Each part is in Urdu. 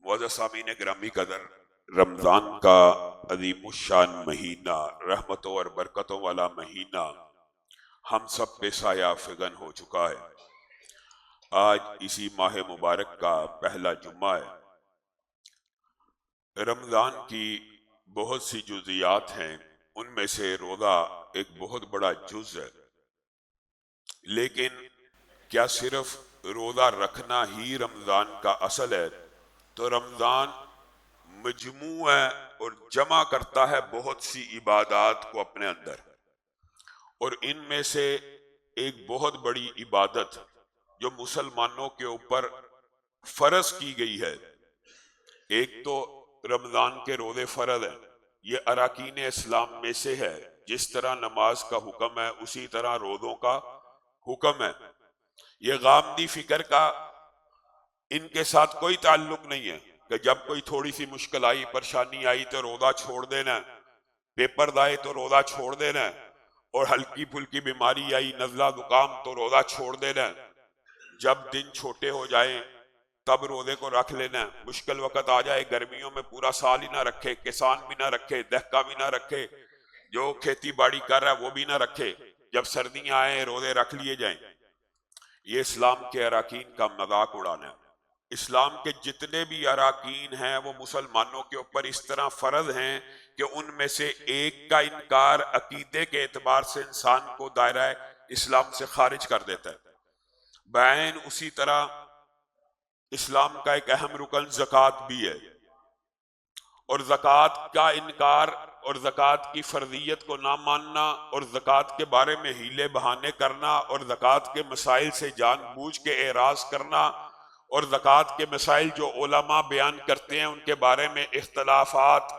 معزز سامعین گرامی قدر، رمضان کا عظیم الشان مہینہ، رحمتوں اور برکتوں والا مہینہ ہم سب پہ سایہ فگن ہو چکا ہے۔ آج اسی ماہ مبارک کا پہلا جمعہ ہے۔ رمضان کی بہت سی جزیات ہیں، ان میں سے روزہ ایک بہت بڑا جز ہے، لیکن کیا صرف روزہ رکھنا ہی رمضان کا اصل ہے؟ تو رمضان مجموع ہے اور جمع کرتا ہے بہت سی عبادات کو اپنے اندر، اور ان میں سے ایک بہت بڑی عبادت جو مسلمانوں کے اوپر فرض کی گئی ہے، ایک تو رمضان کے روزے فرض ہیں، یہ اراکین اسلام میں سے ہے۔ جس طرح نماز کا حکم ہے اسی طرح روزوں کا حکم ہے۔ یہ غامدی فکر کا ان کے ساتھ کوئی تعلق نہیں ہے کہ جب کوئی تھوڑی سی مشکل آئی، پریشانی آئی تو روزہ چھوڑ دینا، پیپر آئے تو روزہ چھوڑ دینا، اور ہلکی پھلکی بیماری آئی، نزلہ زکام تو روزہ چھوڑ دینا، جب دن چھوٹے ہو جائیں تب روزے کو رکھ لینا، مشکل وقت آ جائے، گرمیوں میں پورا سال ہی نہ رکھے، کسان بھی نہ رکھے، دہقان بھی نہ رکھے، جو کھیتی باڑی کر رہا ہے وہ بھی نہ رکھے، جب سردیاں آئیں روزے رکھ لیے جائیں۔ یہ اسلام کے اراکین کا مذاق اڑانا ہے۔ اسلام کے جتنے بھی اراکین ہیں وہ مسلمانوں کے اوپر اس طرح فرض ہیں کہ ان میں سے ایک کا انکار عقیدے کے اعتبار سے انسان کو دائرہ اسلام سے خارج کر دیتا ہے۔ بعین اسی طرح اسلام کا ایک اہم رکن زکوٰۃ بھی ہے، اور زکوٰۃ کا انکار اور زکوٰۃ کی فرضیت کو نہ ماننا اور زکوٰۃ کے بارے میں ہیلے بہانے کرنا اور زکوٰۃ کے مسائل سے جان بوجھ کے اعراض کرنا اور زکوٰۃ کے مسائل جو علماء بیان کرتے ہیں ان کے بارے میں اختلافات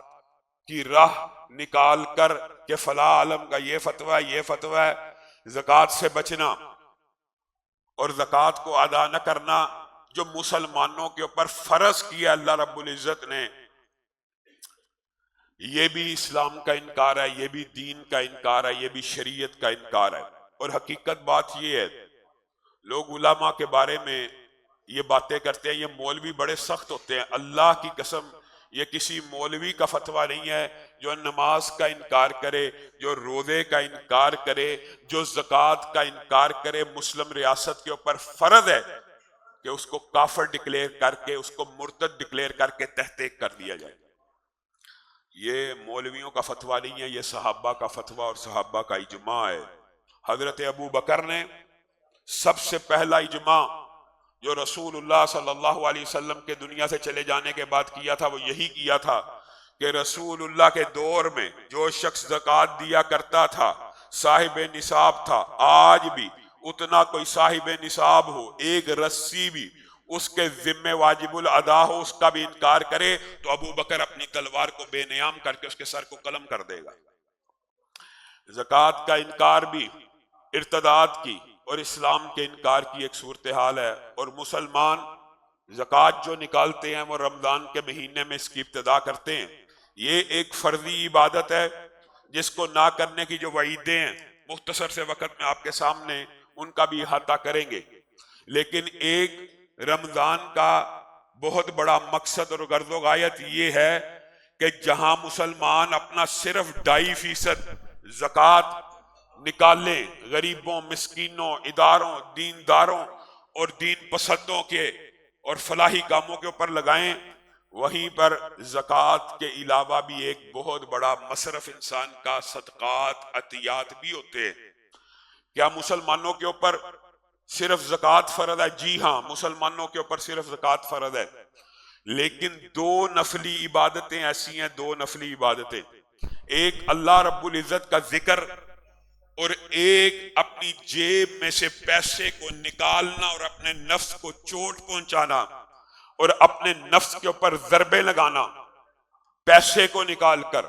کی راہ نکال کر کہ فلاں عالم کا یہ فتویٰ ہے، یہ فتویٰ ہے، زکوٰۃ سے بچنا اور زکوٰۃ کو ادا نہ کرنا جو مسلمانوں کے اوپر فرض کیا اللہ رب العزت نے، یہ بھی اسلام کا انکار ہے، یہ بھی دین کا انکار ہے، یہ بھی شریعت کا انکار ہے۔ اور حقیقت بات یہ ہے، لوگ علماء کے بارے میں یہ باتیں کرتے ہیں، یہ مولوی بڑے سخت ہوتے ہیں۔ اللہ کی قسم یہ کسی مولوی کا فتویٰ نہیں ہے جو نماز کا انکار کرے، جو روزے کا انکار کرے، جو زکوٰۃ کا انکار کرے۔ مسلم ریاست کے اوپر فرض ہے کہ اس کو کافر ڈکلیئر کر کے، اس کو مرتد ڈکلیئر کر کے تحقیق کر دیا جائے۔ یہ مولویوں کا فتویٰ نہیں ہے، یہ صحابہ کا فتویٰ اور صحابہ کا اجماع ہے۔ حضرت ابو بکر نے سب سے پہلا اجماع جو رسول اللہ صلی اللہ علیہ وسلم کے دنیا سے چلے جانے کے بعد کیا تھا وہ یہی کیا تھا کہ رسول اللہ کے دور میں جو شخص زکوٰۃ دیا کرتا تھا صاحب نصاب تھا، آج بھی اتنا کوئی صاحب نصاب ہو، ایک رسی بھی اس کے ذمہ واجب الادا ہو، اس کا بھی انکار کرے تو ابو بکر اپنی تلوار کو بے نیام کر کے اس کے سر کو قلم کر دے گا۔ زکوٰۃ کا انکار بھی ارتداد کی اور اسلام کے انکار کی ایک صورتحال ہے، اور مسلمان زکوٰۃ جو نکالتے ہیں وہ رمضان کے مہینے میں اس کی ابتدا کرتے ہیں۔ یہ ایک فرضی عبادت ہے جس کو نہ کرنے کی جو وعیدیں ہیں مختصر سے وقت میں آپ کے سامنے ان کا بھی احاطہ کریں گے، لیکن ایک رمضان کا بہت بڑا مقصد اور غرض و غایت یہ ہے کہ جہاں مسلمان اپنا صرف 2.5% زکوٰۃ نکالیں، غریبوں، مسکینوں، اداروں، دینداروں اور دین پسندوں کے اور فلاحی کاموں کے اوپر لگائیں، وہیں پر زکوٰۃ کے علاوہ بھی ایک بہت بڑا مصرف انسان کا صدقات، عطیات بھی ہوتے ہیں۔ کیا مسلمانوں کے اوپر صرف زکوٰۃ فرض ہے؟ جی ہاں، مسلمانوں کے اوپر صرف زکوٰۃ فرض ہے، لیکن 2 نفلی عبادتیں ایسی ہیں، 2 نفلی عبادتیں، ایک اللہ رب العزت کا ذکر اور ایک اپنی جیب میں سے پیسے کو نکالنا اور اپنے نفس کو چوٹ پہنچانا اور اپنے نفس کے اوپر ضربے لگانا، پیسے کو نکال کر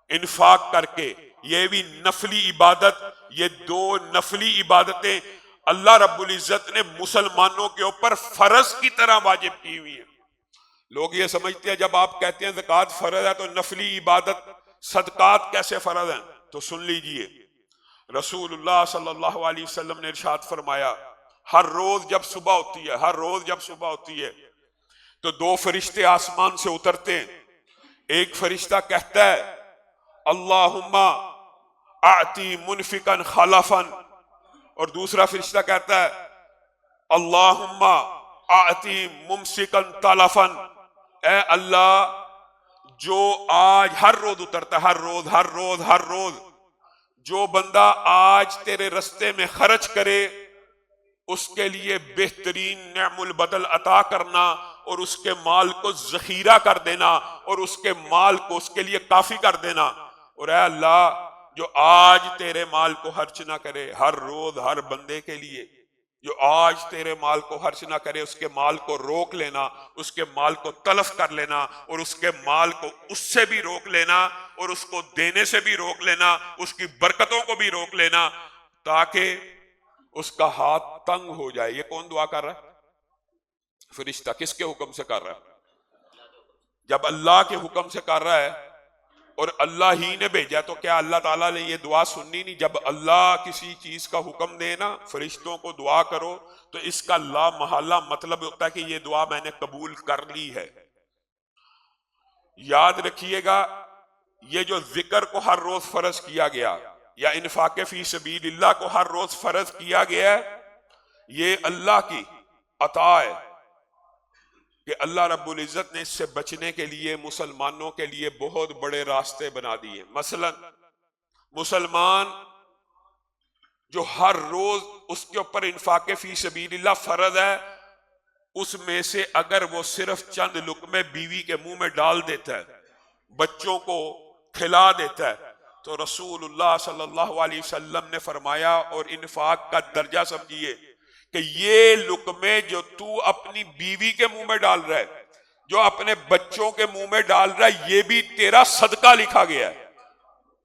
انفاق کر کے، یہ بھی نفلی عبادت۔ یہ 2 نفلی عبادتیں اللہ رب العزت نے مسلمانوں کے اوپر فرض کی طرح واجب کی ہوئی ہیں۔ لوگ یہ سمجھتے ہیں جب آپ کہتے ہیں زکوٰۃ فرض ہے تو نفلی عبادت صدقات کیسے فرض ہیں؟ تو سن لیجئے، رسول اللہ صلی اللہ علیہ وسلم نے ارشاد فرمایا، ہر روز جب صبح ہوتی ہے تو دو فرشتے آسمان سے اترتے ہیں. ایک فرشتہ کہتا ہے اللہم اعطی منفقا خلفا، اور دوسرا فرشتہ کہتا ہے اللہم اعطی ممسکا تلفا. اے اللہ، جو آج ہر روز اترتا ہے، ہر روز جو بندہ آج تیرے رستے میں خرچ کرے اس کے لیے بہترین نعم البدل عطا کرنا اور اس کے مال کو ذخیرہ کر دینا اور اس کے مال کو اس کے لیے کافی کر دینا. اور اے اللہ، جو آج تیرے مال کو خرچ نہ کرے ہر روز ہر بندے کے لیے، جو آج تیرے مال کو خرچ نہ کرے اس کے مال کو روک لینا، اس کے مال کو تلف کر لینا اور اس کے مال کو اس سے بھی روک لینا اور اس کو دینے سے بھی روک لینا، اس کی برکتوں کو بھی روک لینا تاکہ اس کا ہاتھ تنگ ہو جائے. یہ کون دعا کر رہا ہے؟ فرشتہ. کس کے حکم سے کر رہا ہے؟ جب اللہ کے حکم سے کر رہا ہے اور اللہ ہی نے بھیجا تو کیا اللہ تعالیٰ نے یہ دعا سننی نہیں؟ جب اللہ کسی چیز کا حکم دے نا فرشتوں کو دعا کرو تو اس کا لا محالہ مطلب ہوتا ہے کہ یہ دعا میں نے قبول کر لی ہے. یاد رکھیے گا، یہ جو ذکر کو ہر روز فرض کیا گیا یا انفاق فی سبیل اللہ کو ہر روز فرض کیا گیا ہے، یہ اللہ کی عطا ہے کہ اللہ رب العزت نے اس سے بچنے کے لیے مسلمانوں کے لیے بہت بڑے راستے بنا دیے. مثلا مسلمان جو ہر روز اس کے اوپر انفاق فی سبیل اللہ فرض ہے، اس میں سے اگر وہ صرف چند لقمے بیوی کے منہ میں ڈال دیتا ہے، بچوں کو کھلا دیتا ہے، تو رسول اللہ صلی اللہ علیہ وسلم نے فرمایا، اور انفاق کا درجہ سمجھیے کہ یہ لقمے جو تو اپنی بیوی کے منہ میں ڈال رہا ہے، جو اپنے بچوں کے منہ میں ڈال رہا ہے، یہ بھی تیرا صدقہ لکھا گیا ہے.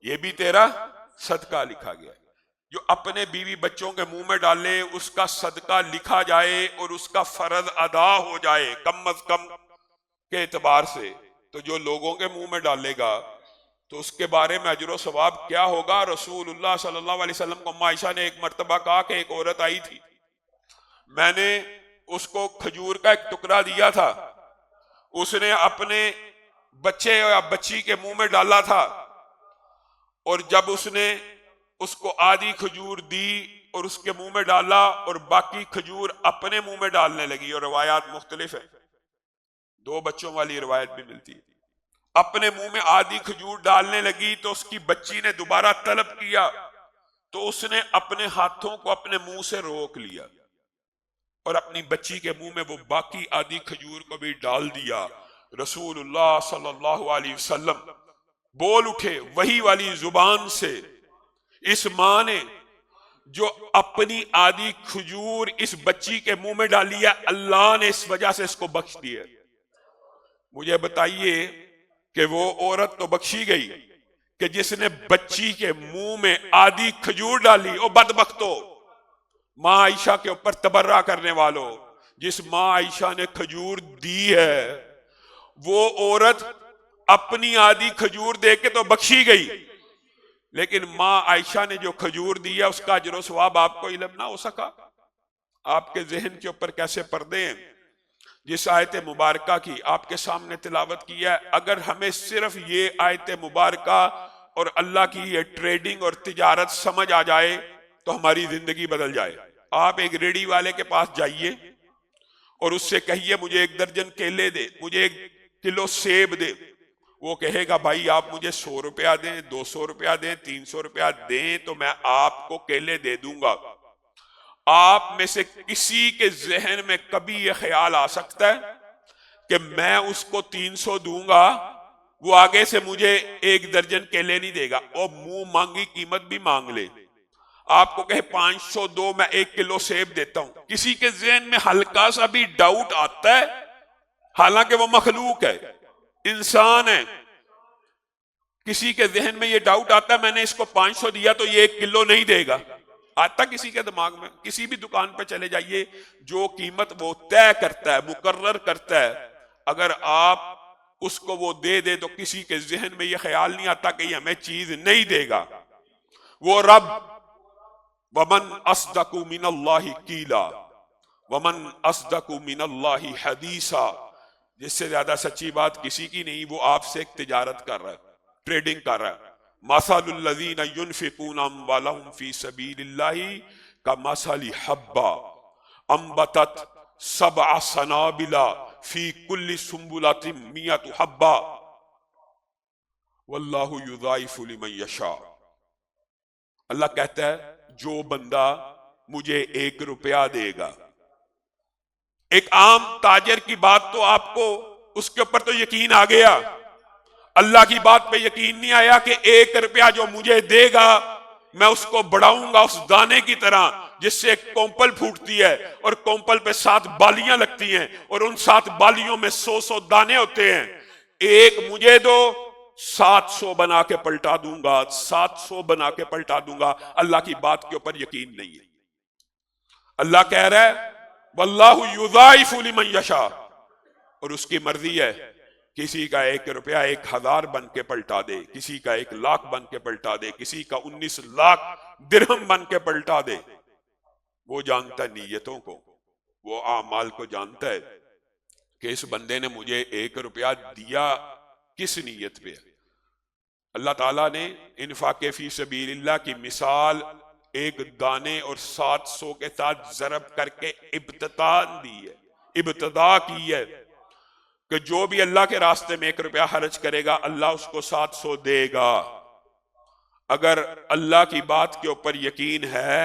یہ بھی تیرا صدقہ لکھا گیا ہے. جو اپنے بیوی بچوں کے منہ میں ڈالے اس کا صدقہ لکھا جائے اور اس کا فرض ادا ہو جائے کم از کم کے اعتبار سے. تو جو لوگوں کے منہ میں ڈالے گا تو اس کے بارے میں اجر و ثواب کیا ہوگا؟ رسول اللہ صلی اللہ علیہ وسلم کو ام عائشہ نے ایک مرتبہ کہا کہ ایک عورت آئی تھی، میں نے اس کو کھجور کا ایک ٹکڑا دیا تھا، اس نے اپنے بچے یا بچی کے منہ میں ڈالا تھا، اور جب اس نے اس کو آدھی کھجور دی اور اس کے منہ میں ڈالا اور باقی کھجور اپنے منہ میں ڈالنے لگی، اور روایات مختلف ہیں، دو بچوں والی روایت بھی ملتی ہے، اپنے منہ میں آدھی کھجور ڈالنے لگی تو اس کی بچی نے دوبارہ طلب کیا تو اس نے اپنے ہاتھوں کو اپنے منہ سے روک لیا اور اپنی بچی کے منہ میں وہ باقی آدھی کھجور کو بھی ڈال دیا. رسول اللہ صلی اللہ علیہ وسلم بول اٹھے وحی والی زبان سے، اس ماں نے جو اپنی آدھی کھجور اس بچی کے منہ میں ڈالی ہے، اللہ نے اس وجہ سے اس کو بخش دیا. مجھے بتائیے کہ وہ عورت تو بخشی گئی کہ جس نے بچی کے منہ میں آدھی کھجور ڈالی. او بدبختو، ماں عائشہ کے اوپر تبرہ کرنے والوں، جس ماں عائشہ نے کھجور دی ہے وہ عورت اپنی آدھی کھجور دے کے تو بخشی گئی، لیکن ماں عائشہ نے جو کھجور دیا اس کا اجر و ثواب آپ کو علم نہ ہو سکا. آپ کے ذہن کے اوپر کیسے پردے ہیں. جس آیت مبارکہ کی آپ کے سامنے تلاوت کی ہے، اگر ہمیں صرف یہ آیت مبارکہ اور اللہ کی یہ ٹریڈنگ اور تجارت سمجھ آ جائے تو ہماری زندگی بدل جائے. آپ ایک ریڑی والے کے پاس جائیے اور اس سے کہیے مجھے 1 درجن کیلے دے، مجھے 1 کلو سیب دے. وہ کہے گا بھائی آپ مجھے 100 روپیہ دیں، 200 روپیہ دیں، 300 روپیہ دیں تو میں آپ کو کیلے دے دوں گا. آپ میں سے کسی کے ذہن میں کبھی یہ خیال آ سکتا ہے کہ میں اس کو 300 دوں گا وہ آگے سے مجھے 1 درجن کیلے نہیں دے گا، اور منہ مانگی قیمت بھی مانگ لے، آپ کو کہے 500 دو میں 1 کلو سیب دیتا ہوں. کسی کے ذہن میں ہلکا سا بھی ڈاؤٹ آتا ہے؟ حالانکہ وہ مخلوق ہے، انسان ہے. کسی کے ذہن میں یہ ڈاؤٹ آتا ہے میں نے اس کو 500 دیا تو یہ 1 کلو نہیں دے گا؟ آتا کسی کے دماغ میں؟ کسی بھی دکان پہ چلے جائیے، جو قیمت وہ طے کرتا ہے، مقرر کرتا ہے، اگر آپ اس کو وہ دے دے تو کسی کے ذہن میں یہ خیال نہیں آتا کہ یہ ہمیں چیز نہیں دے گا. وہ رب وَمَنْ أَصْدَقُ مِنَ اللَّهِ قِيلًا وَمَنْ أَصْدَقُ مِنَ اللَّهِ حَدِيثًا، جس سے زیادہ سچی بات کسی کی نہیں، وہ آپ سے ایک تجارت کر رہا ہے، ٹریڈنگ کر رہا ہے. مثل الذین ينفقون اموالهم فی سبیل اللہ کمثل حبہ انبتت سبع سنابل فی کل سنبلۃ مئۃ حبہ واللہ یضاعف لمن یشاء. اللہ کہتا ہے جو بندہ مجھے 1 روپیہ دے گا، ایک عام تاجر کی بات تو آپ کو اس کے اوپر تو یقین آ گیا، اللہ کی بات پہ یقین نہیں آیا کہ 1 روپیہ جو مجھے دے گا میں اس کو بڑھاؤں گا اس دانے کی طرح جس سے ایک کونپل پھوٹتی ہے اور کونپل پہ 7 بالیاں لگتی ہیں اور ان 7 بالیوں میں 100 دانے ہوتے ہیں. ایک مجھے دو، 700 بنا کے پلٹا دوں گا، 700 بنا کے پلٹا دوں گا. اللہ کی بات کے اوپر یقین نہیں ہے. اللہ کہہ رہا ہے واللہ یضاعف لمن یشاء، اور اس کی مرضی ہے کسی کا 1 روپیہ 1000 بن کے پلٹا دے، کسی کا 1 لاکھ بن کے پلٹا دے، کسی کا 19 لاکھ درہم بن کے پلٹا دے. وہ جانتا ہے نیتوں کو، وہ اعمال کو جانتا ہے کہ اس بندے نے مجھے 1 روپیہ دیا کس نیت پہ. اللہ تعالیٰ نے انفاق فی سبیل اللہ کی مثال ایک دانے اور 700 کے ساتھ ضرب کر کے ابتدا دی ہے، ابتدا کی ہے کہ جو بھی اللہ کے راستے میں 1 روپیہ خرچ کرے گا اللہ اس کو 700 دے گا. اگر اللہ کی بات کے اوپر یقین ہے،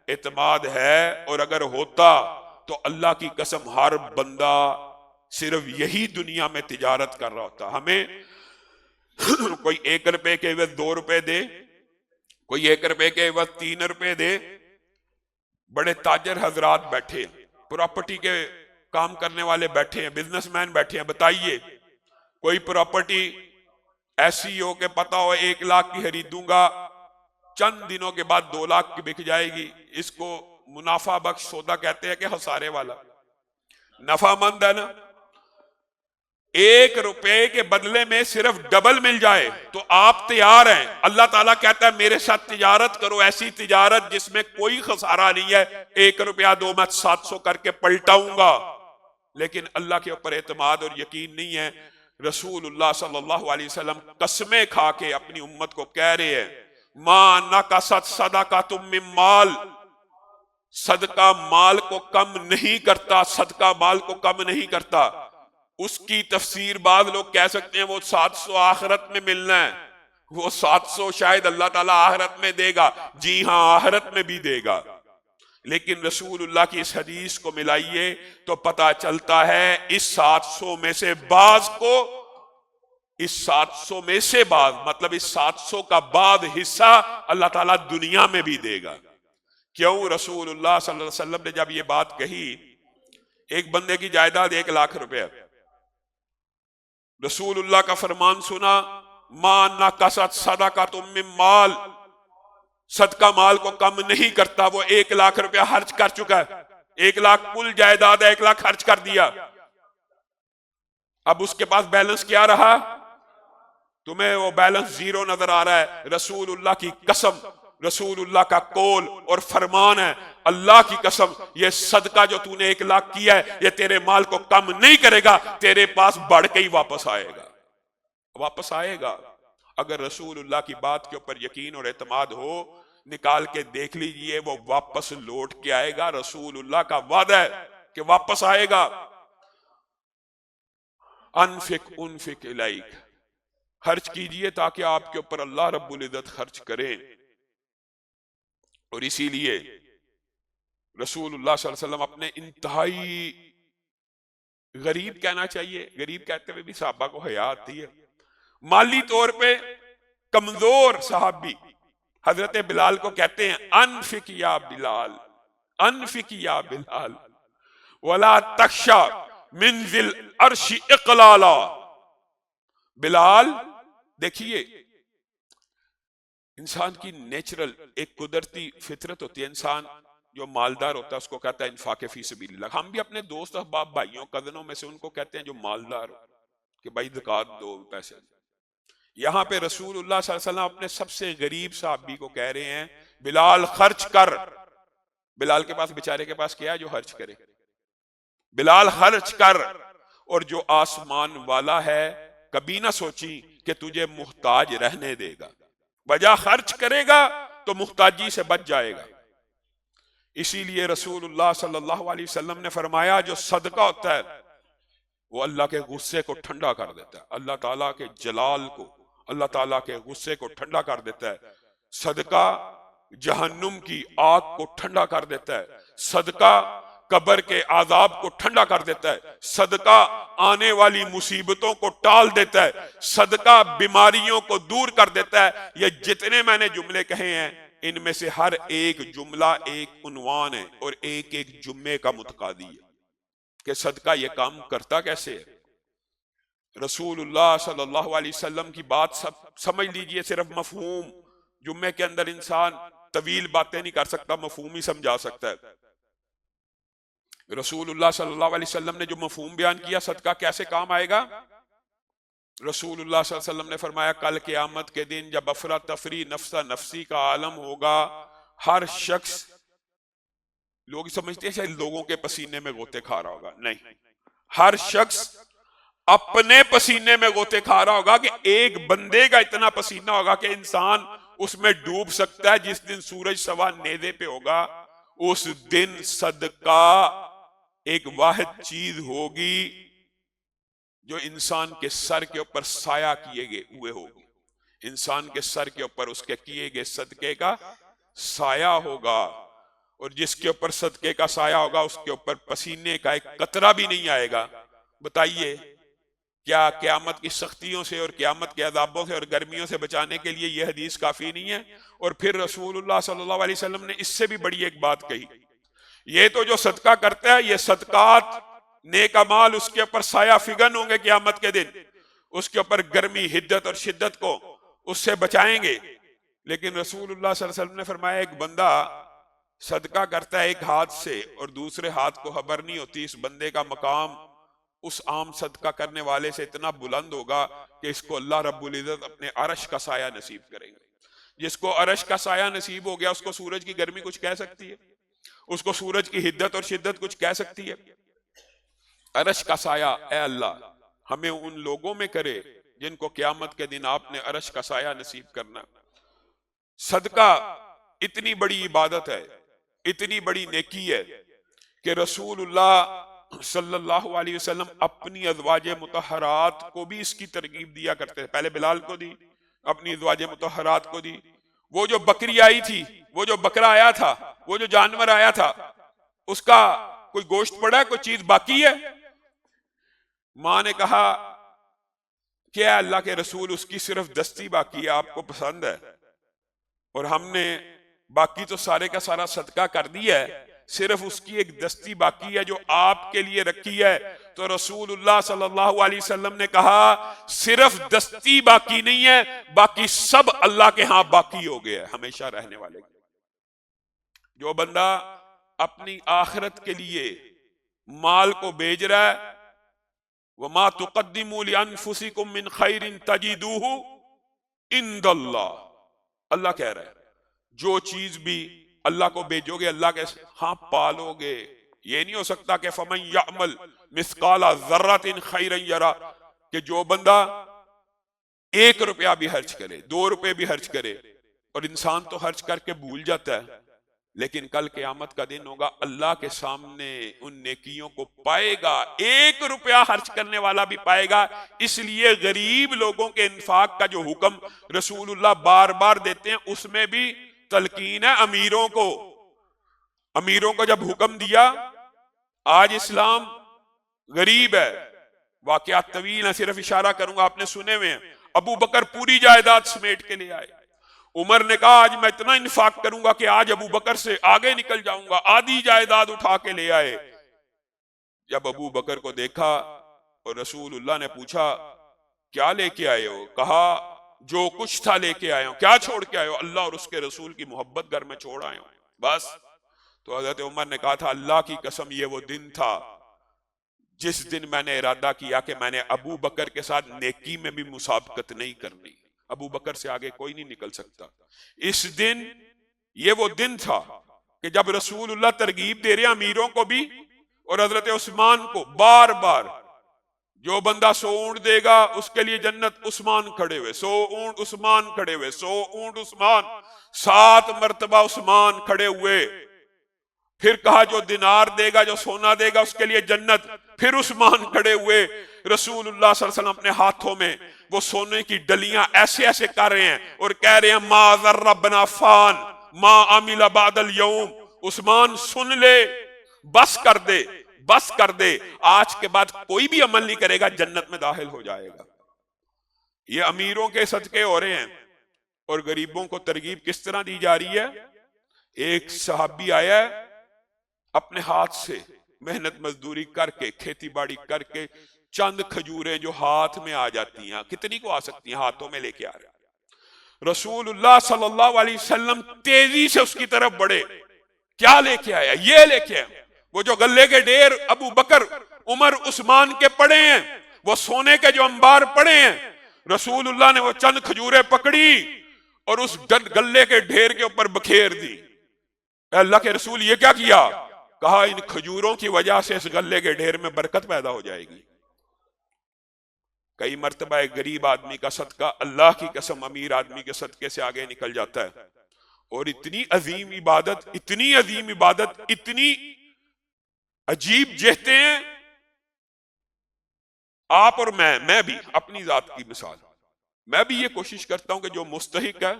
اعتماد ہے، اور اگر ہوتا تو اللہ کی قسم ہر بندہ صرف یہی دنیا میں تجارت کر رہا ہوتا. ہمیں کوئی 1 روپے کے عوض 2 روپے دے، کوئی 1 روپے کے عوض 3 روپے دے. بڑے تاجر حضرات بیٹھے، پراپرٹی کے کام کرنے والے بیٹھے ہیں، بزنس مین بیٹھے ہیں. بتائیے کوئی پراپرٹی ایسی ہو کہ پتا ہو 1 لاکھ کی خریدوں گا، چند دنوں کے بعد 2 لاکھ کی بک جائے گی، اس کو منافع بخش سودا کہتے ہیں کہ خسارے والا؟ نفع مند ہے نا. 1 روپے کے بدلے میں صرف ڈبل مل جائے تو آپ تیار ہیں. اللہ تعالیٰ کہتا ہے میرے ساتھ تجارت کرو، ایسی تجارت جس میں کوئی خسارہ نہیں ہے. 1 روپیہ دو میں 700 کر کے پلٹاؤں گا. لیکن اللہ کے اوپر اعتماد اور یقین نہیں ہے. رسول اللہ صلی اللہ علیہ وسلم قسمیں کھا کے اپنی امت کو کہہ رہے ہیں ما نقصت صدقۃ من مال، صدقہ مال کو کم نہیں کرتا، صدقہ مال کو کم نہیں کرتا. اس کی تفسیر بعض لوگ کہہ سکتے ہیں وہ 700 آخرت میں ملنا ہے، وہ 700 شاید اللہ تعالیٰ آخرت میں دے گا. جی ہاں آخرت میں بھی دے گا، لیکن رسول اللہ کی اس حدیث کو ملائیے تو پتا چلتا ہے اس 700 میں سے بعض کو، اس 700 میں سے بعض مطلب اس 700 کا بعض حصہ اللہ تعالیٰ دنیا میں بھی دے گا. کیوں؟ رسول اللہ صلی اللہ علیہ وسلم نے جب یہ بات کہی، ایک بندے کی جائیداد 1 لاکھ روپے، رسول اللہ کا فرمان سنا ما نقصت صدقۃ من مال، صدقہ مال کو کم نہیں کرتا. وہ 1 لاکھ روپیہ خرچ کر چکا ہے، 1 لاکھ کل جائیداد ہے، 1 لاکھ خرچ کر دیا. اب اس کے پاس بیلنس کیا رہا؟ تمہیں وہ بیلنس 0 نظر آ رہا ہے. رسول اللہ کی قسم، رسول اللہ کا قول اور فرمان ہے، اللہ کی قسم یہ صدقہ جو تو نے 1 لاکھ کیا ہے یہ تیرے مال کو کم نہیں کرے گا، تیرے پاس بڑھ کے ہی واپس آئے گا، واپس آئے گا. اگر رسول اللہ کی بات کے اوپر یقین اور اعتماد ہو، نکال کے دیکھ لیجئے وہ واپس لوٹ کے آئے گا. رسول اللہ کا وعدہ ہے کہ واپس آئے گا. انفق الیک، خرچ کیجئے تاکہ آپ کے اوپر اللہ رب العزت خرچ کرے. اور اسی لیے رسول اللہ صلی اللہ علیہ وسلم اپنے انتہائی غریب کہنا چاہیے، غریب کہتے ہوئے بھی صحابہ کو حیا آتی ہے، مالی طور پہ کمزور صحابی حضرت بلال کو کہتے ہیں انفق یا بلال، انفق یا بلال ولا تخشى من ذی العرش اقلالا. بلال دیکھیے انسان کی نیچرل ایک قدرتی فطرت ہوتی ہے، انسان جو مالدار ہوتا ہے اس کو کہتا ہے انفاق فی سبیل اللہ. ہم بھی اپنے دوست احباب بھائیوں کزنوں میں سے ان کو کہتے ہیں جو مالدار ہو کہ بھائی زکوٰۃ دو، پیسے. یہاں پہ رسول اللہ صلی اللہ علیہ وسلم اپنے سب سے غریب صحابی کو کہہ رہے ہیں بلال خرچ کر. بلال کے پاس بیچارے کے پاس کیا ہے جو خرچ کرے؟ بلال خرچ کر. اور جو آسمان والا ہے کبھی نہ سوچی کہ تجھے محتاج رہنے دے گا، وجہ خرچ کرے گا تو محتاجی سے بچ جائے گا۔ اسی لیے رسول اللہ صلی اللہ علیہ وسلم نے فرمایا جو صدقہ ہوتا ہے وہ اللہ کے غصے کو ٹھنڈا کر دیتا ہے، اللہ تعالیٰ کے جلال کو، اللہ تعالیٰ کے غصے کو ٹھنڈا کر دیتا ہے۔ صدقہ جہنم کی آگ کو ٹھنڈا کر دیتا ہے، صدقہ قبر کے عذاب کو ٹھنڈا کر دیتا ہے، صدقہ آنے والی مصیبتوں کو ٹال دیتا ہے، صدقہ بیماریوں کو دور کر دیتا ہے۔ یہ جتنے میں نے جملے کہے ہیں ان میں سے ہر ایک جملہ ایک عنوان ہے اور ایک ایک جمعے کا متقاضی ہے کہ صدقہ یہ کام کرتا کیسے ہے۔ رسول اللہ صلی اللہ علیہ وسلم کی بات سمجھ لیجئے، صرف مفہوم، جمعے کے اندر انسان طویل باتیں نہیں کر سکتا، مفہوم ہی سمجھا سکتا ہے۔ رسول اللہ صلی اللہ علیہ وسلم نے جو مفہوم بیان کیا صدقہ کیسے کام آئے گا، رسول اللہ صلی اللہ علیہ وسلم نے فرمایا کل قیامت کے دن جب افراتفری نفسا نفسی کا عالم ہوگا، ہر شخص، لوگ سمجھتے ہیں شاید لوگوں کے پسینے میں غوطے کھا رہا ہوگا، نہیں، ہر شخص اپنے پسینے میں غوطے کھا رہا ہوگا کہ ایک بندے کا اتنا پسینہ ہوگا کہ انسان اس میں ڈوب سکتا ہے۔ جس دن سورج سوا نیزے پہ ہوگا اس دن صدقہ ایک واحد چیز ہوگی جو انسان کے سر کے اوپر سایہ کیے گئے ہوئے ہوگی، انسان کے سر کے اوپر اس کے کیے گئے صدقے کا سایہ ہوگا، اور جس کے اوپر صدقے کا سایہ ہوگا اس کے اوپر پسینے کا ایک قطرہ بھی نہیں آئے گا۔ بتائیے کیا قیامت کی سختیوں سے اور قیامت کے عذابوں سے اور گرمیوں سے بچانے کے لیے یہ حدیث کافی نہیں ہے؟ اور پھر رسول اللہ صلی اللہ علیہ وسلم نے اس سے بھی بڑی ایک بات کہی، یہ تو جو صدقہ کرتا ہے یہ صدقات نیک اعمال اس کے اوپر سایہ فگن ہوں گے قیامت کے دن، اس کے اوپر گرمی، حدت اور شدت کو اس سے بچائیں گے۔ لیکن رسول اللہ صلی اللہ علیہ وسلم نے فرمایا ایک بندہ صدقہ کرتا ہے ایک ہاتھ سے اور دوسرے ہاتھ کو خبر نہیں ہوتی، اس بندے کا مقام اس عام صدقہ کرنے والے سے اتنا بلند ہوگا کہ اس کو اللہ رب العزت اپنے عرش کا سایہ نصیب کریں گے۔ جس کو عرش کا سایہ نصیب ہو گیا اس کو سورج کی گرمی کچھ کہہ سکتی ہے؟ اس کو سورج کی حدت اور شدت کچھ کہہ سکتی ہے؟ عرش کا سایہ اے اللہ ہمیں ان لوگوں میں کرے جن کو قیامت کے دن آپ نے عرش کا سایہ نصیب کرنا۔ صدقہ اتنی بڑی عبادت ہے، اتنی بڑی نیکی ہے کہ رسول اللہ صلی اللہ علیہ وسلم اپنی ازواج مطہرات کو بھی اس کی ترغیب دیا کرتے ہیں۔ پہلے بلال کو دی، اپنی ازواج مطہرات کو دی۔ وہ جو بکری آئی تھی، وہ جو بکرا آیا تھا، وہ جو جانور آیا تھا، اس کا کوئی گوشت پڑا ہے، کوئی چیز باقی ہے؟ ماں نے کہا کہ اے اللہ کے رسول اس کی صرف دستی باقی ہے، آپ کو پسند ہے، اور ہم نے باقی تو سارے کا سارا صدقہ کر دیا ہے، صرف اس کی ایک دستی باقی ہے جو آپ کے لیے رکھی ہے۔ تو رسول اللہ صلی اللہ علیہ وسلم نے کہا صرف دستی باقی نہیں ہے، باقی سب اللہ کے ہاں باقی ہو گیا ہے، ہمیشہ رہنے والے۔ جو بندہ اپنی آخرت کے لیے مال کو بیچ رہا ہے، وَمَا تُقَدِّمُوا لِأَنفُسِكُم مِّن خَيْرٍ تَجِدُوهُ عِندَ اللَّهِ، اللہ کہہ رہا ہے جو چیز بھی اللہ کو بیچو گے اللہ کے ہاں پالو گے۔ یہ نہیں ہو سکتا کہ فَمَن يَعْمَلْ مِثْقَالَ ذَرَّةٍ خَيْرًا يَرَى، کہ جو بندہ 1 روپیہ بھی خرچ کرے، 2 روپے بھی خرچ کرے، اور انسان تو خرچ کر کے بھول جاتا ہے، لیکن کل قیامت کا دن ہوگا اللہ کے سامنے ان نیکیوں کو پائے گا، 1 روپیہ خرچ کرنے والا بھی پائے گا۔ اس لیے غریب لوگوں کے انفاق کا جو حکم رسول اللہ بار بار دیتے ہیں اس میں بھی تلقین ہے امیروں کو۔ امیروں کو جب حکم دیا، آج اسلام غریب ہے، واقعات طویل ہیں، صرف اشارہ کروں گا، آپ نے سنے ہوئے ہیں۔ ابو بکر پوری جائیداد سمیٹ کے لے آئے، عمر نے کہا آج میں اتنا انفاق کروں گا کہ آج ابو بکر سے آگے نکل جاؤں گا، آدھی جائیداد اٹھا کے لے آئے۔ جب ابو بکر کو دیکھا اور رسول اللہ نے پوچھا کیا لے کے آئے ہو، کہا جو کچھ تھا لے کے آئے ہوں۔ کیا چھوڑ کے آئے ہو؟ اللہ اور اس کے رسول کی محبت گھر میں چھوڑ آئے ہوں، بس۔ تو حضرت عمر نے کہا تھا اللہ کی قسم یہ وہ دن تھا جس دن میں نے ارادہ کیا کہ میں نے ابو بکر کے ساتھ نیکی میں بھی مسابقت نہیں کرنی، ابو بکر سے آگے کوئی نہیں نکل سکتا۔ اس دن یہ وہ دن تھا کہ جب رسول اللہ ترغیب دے رہے امیروں کو بھی اور حضرت عثمان کو بار بار جو بندہ 100 اونٹ دے گا اس کے لیے جنت عثمان کھڑے ہوئے، 100 اونٹ عثمان کھڑے ہوئے، 100 اونٹ عثمان، 7 مرتبہ عثمان کھڑے ہوئے۔ پھر کہا جو دینار دے گا، جو سونا دے گا اس کے لیے جنت، پھر عثمان کھڑے ہوئے۔ رسول اللہ صلی اللہ علیہ وسلم اپنے ہاتھوں میں وہ سونے کی ڈلیاں ایسے ایسے کر رہے ہیں اور کہہ رہے ہیں ما ضر ابن عفان ما عمل بعد اليوم، عثمان سن لے، بس کر دے، بس کر دے، آج کے بعد کوئی بھی عمل نہیں کرے گا جنت میں داخل ہو جائے گا۔ یہ امیروں کے صدقے ہو رہے ہیں اور غریبوں کو ترغیب کس طرح دی جا رہی ہے؟ ایک صحابی آیا ہے اپنے ہاتھ سے محنت مزدوری کر کے، کھیتی باڑی کر کے، چند کھجوریں جو ہاتھ میں آ جاتی ہیں، کتنی کو آ سکتی ہیں، ہاتھوں میں لے کے آ رہے ہیں۔ رسول اللہ صلی اللہ علیہ وسلم تیزی سے اس کی طرف بڑھے، کیا لے کے آیا؟ یہ لے کے آیا وہ جو گلے کے ڈھیر ابو بکر عمر عثمان کے پڑے ہیں، وہ سونے کے جو انبار پڑے ہیں، رسول اللہ نے وہ چند کھجوریں پکڑی اور اس گلے کے ڈھیر کے اوپر بکھیر دی۔ اے اللہ کے رسول یہ کیا کیا؟ کہا ان کھجوروں کی وجہ سے اس گلے کے ڈھیر میں برکت پیدا ہو جائے گی۔ کئی مرتبہ ایک غریب آدمی کا صدقہ اللہ کی قسم امیر آدمی کے صدقے سے آگے نکل جاتا ہے، اور اتنی عظیم عبادت، اتنی عظیم عبادت، اتنی عجیب جہتے ہیں۔ آپ اور میں بھی اپنی ذات کی مثال، میں بھی یہ کوشش کرتا ہوں کہ جو مستحق ہے،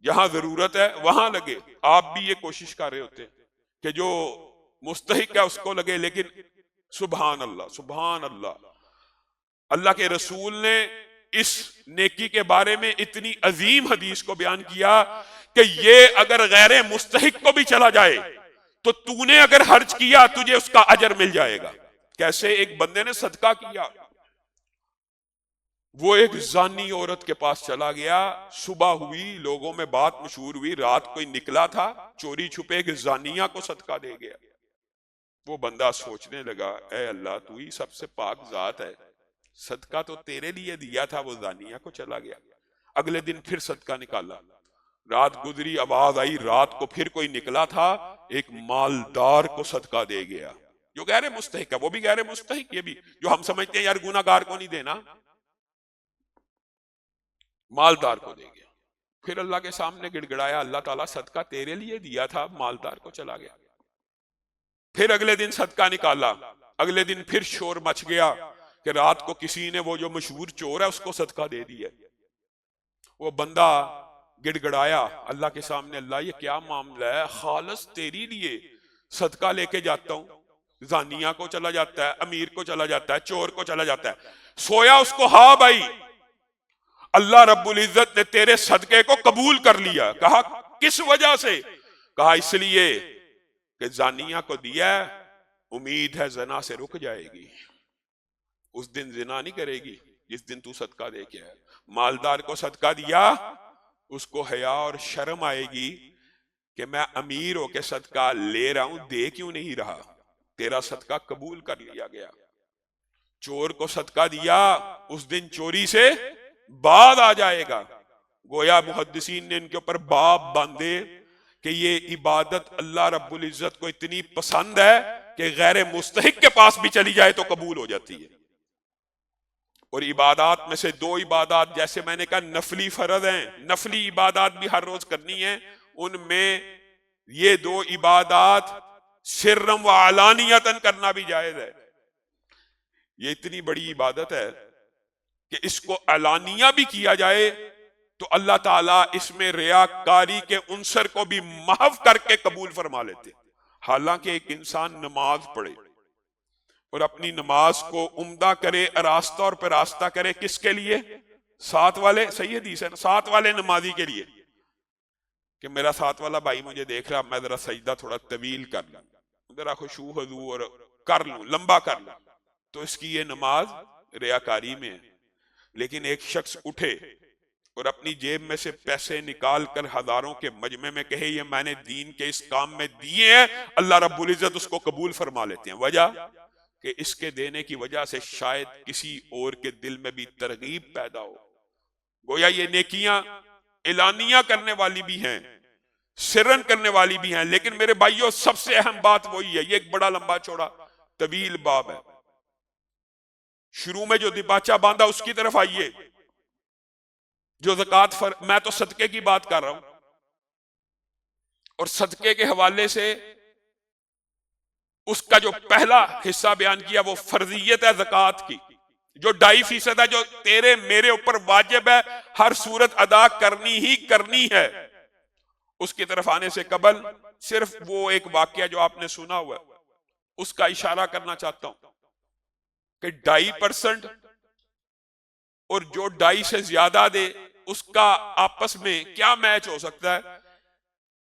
جہاں ضرورت ہے وہاں لگے۔ آپ بھی یہ کوشش کر رہے ہوتے ہیں کہ جو مستحق ہے اس کو لگے، لیکن سبحان اللہ، سبحان اللہ، اللہ کے رسول نے اس نیکی کے بارے میں اتنی عظیم حدیث کو بیان کیا کہ یہ اگر غیر مستحق کو بھی چلا جائے تو تو نے اگر خرچ کیا تجھے اس کا اجر مل جائے گا۔ کیسے؟ ایک بندے نے صدقہ کیا، وہ ایک زانی عورت کے پاس چلا گیا، صبح ہوئی، لوگوں میں بات مشہور ہوئی، رات کوئی نکلا تھا چوری چھپے ایک زانیہ کو صدقہ دے گیا۔ وہ بندہ سوچنے لگا اے اللہ تو ہی سب سے پاک ذات ہے، صدقہ تو تیرے لیے دیا تھا، وہ زانیہ کو چلا گیا۔ اگلے دن پھر صدقہ نکالا، رات گزری، آواز آئی رات کو پھر کوئی نکلا تھا، ایک مالدار کو صدقہ دے گیا، جو غیر مستحق ہے، وہ بھی غیر مستحق، یہ بھی جو ہم سمجھتے ہیں یار گناہ گار کو نہیں دینا، مالدار کو دے گیا۔ پھر اللہ کے سامنے گڑ گڑایا اللہ تعالیٰ صدقہ تیرے لیے دیا تھا، مالدار کو چلا گیا۔ پھر اگلے دن صدقہ نکالا، اگلے دن پھر شور مچ گیا کہ رات کو کسی نے وہ جو مشہور چور ہے اس کو صدقہ دے دیا۔ وہ بندہ گڑ گڑایا اللہ کے سامنے، اللہ یہ کیا معاملہ ہے؟ خالص تیری لیے صدقہ لے کے جاتا ہوں، زانیہ کو چلا جاتا ہے، امیر کو چلا جاتا ہے، چور کو چلا جاتا ہے۔ سویا اس کو، ہاں بھائی اللہ رب العزت نے تیرے صدقے کو قبول کر لیا۔ کہا کس وجہ سے؟ کہا اس لیے کہ زانیہ کو دیا ہے، امید ہے زنا سے رک جائے گی، اس دن زنا نہیں کرے گی جس دن تو صدقہ دے کے آئے۔ مالدار کو صدقہ دیا، اس کو حیا اور شرم آئے گی کہ میں امیر ہو کے صدقہ لے رہا ہوں، دے کیوں نہیں رہا، تیرا صدقہ قبول کر لیا گیا۔ چور کو صدقہ دیا، اس دن چوری سے بعد آ جائے گا۔ گویا محدثین نے ان کے اوپر باب باندھے کہ یہ عبادت اللہ رب العزت کو اتنی پسند ہے کہ غیر مستحق کے پاس بھی چلی جائے تو قبول ہو جاتی ہے۔ اور عبادات میں سے 2 عبادات جیسے میں نے کہا نفلی فرض ہیں، نفلی عبادات بھی ہر روز کرنی ہیں، ان میں یہ 2 عبادات سرم و علانیتاً کرنا بھی جائز ہے۔ یہ اتنی بڑی عبادت ہے کہ اس کو علانیہ بھی کیا جائے تو اللہ تعالیٰ اس میں ریاکاری کے عنصر کو بھی محو کر کے قبول فرما لیتے۔ حالانکہ ایک انسان نماز پڑھے اور اپنی نماز کو عمدہ کرے، آراستہ اور پیراستہ کرے، کس کے لیے؟ ساتھ والے، صحیح حدیث ہے نا، ساتھ والے نمازی کے لیے، کہ میرا ساتھ والا بھائی مجھے دیکھ رہا، میں ذرا سجدہ تھوڑا طویل کر لوں، ذرا خشوع حضور کر لوں، لمبا کر لوں، تو اس کی یہ نماز ریاکاری میں ہے۔ لیکن ایک شخص اٹھے اور اپنی جیب میں سے پیسے نکال کر ہزاروں کے مجمع میں کہے یہ میں نے دین کے اس کام میں دیے ہیں، اللہ رب العزت اس کو قبول فرما لیتے ہیں۔ وجہ کہ اس کے دینے کی وجہ سے شاید کسی اور کے دل میں بھی ترغیب پیدا ہو۔ گویا یہ نیکیاں اعلانیہ کرنے والی بھی ہیں، سرن کرنے والی بھی ہیں، لیکن میرے بھائیوں سب سے اہم بات وہی ہے، یہ ایک بڑا لمبا چوڑا طویل باب ہے۔ شروع میں جو دیباچہ باندھا اس کی طرف آئیے. جو زکوٰۃ میں تو صدقے کی بات کر رہا ہوں، اور صدقے کے حوالے سے اس کا جو پہلا حصہ بیان کیا وہ فرضیت ہے زکوٰۃ کی، جو 2.5% ہے، جو تیرے میرے اوپر واجب ہے، ہر صورت ادا کرنی ہی کرنی ہے. اس کی طرف آنے سے قبل صرف وہ ایک واقعہ جو آپ نے سنا ہوا ہے اس کا اشارہ کرنا چاہتا ہوں کہ 2.5% اور جو 2.5 سے زیادہ دے اس کا آپس میں کیا میچ ہو سکتا ہے.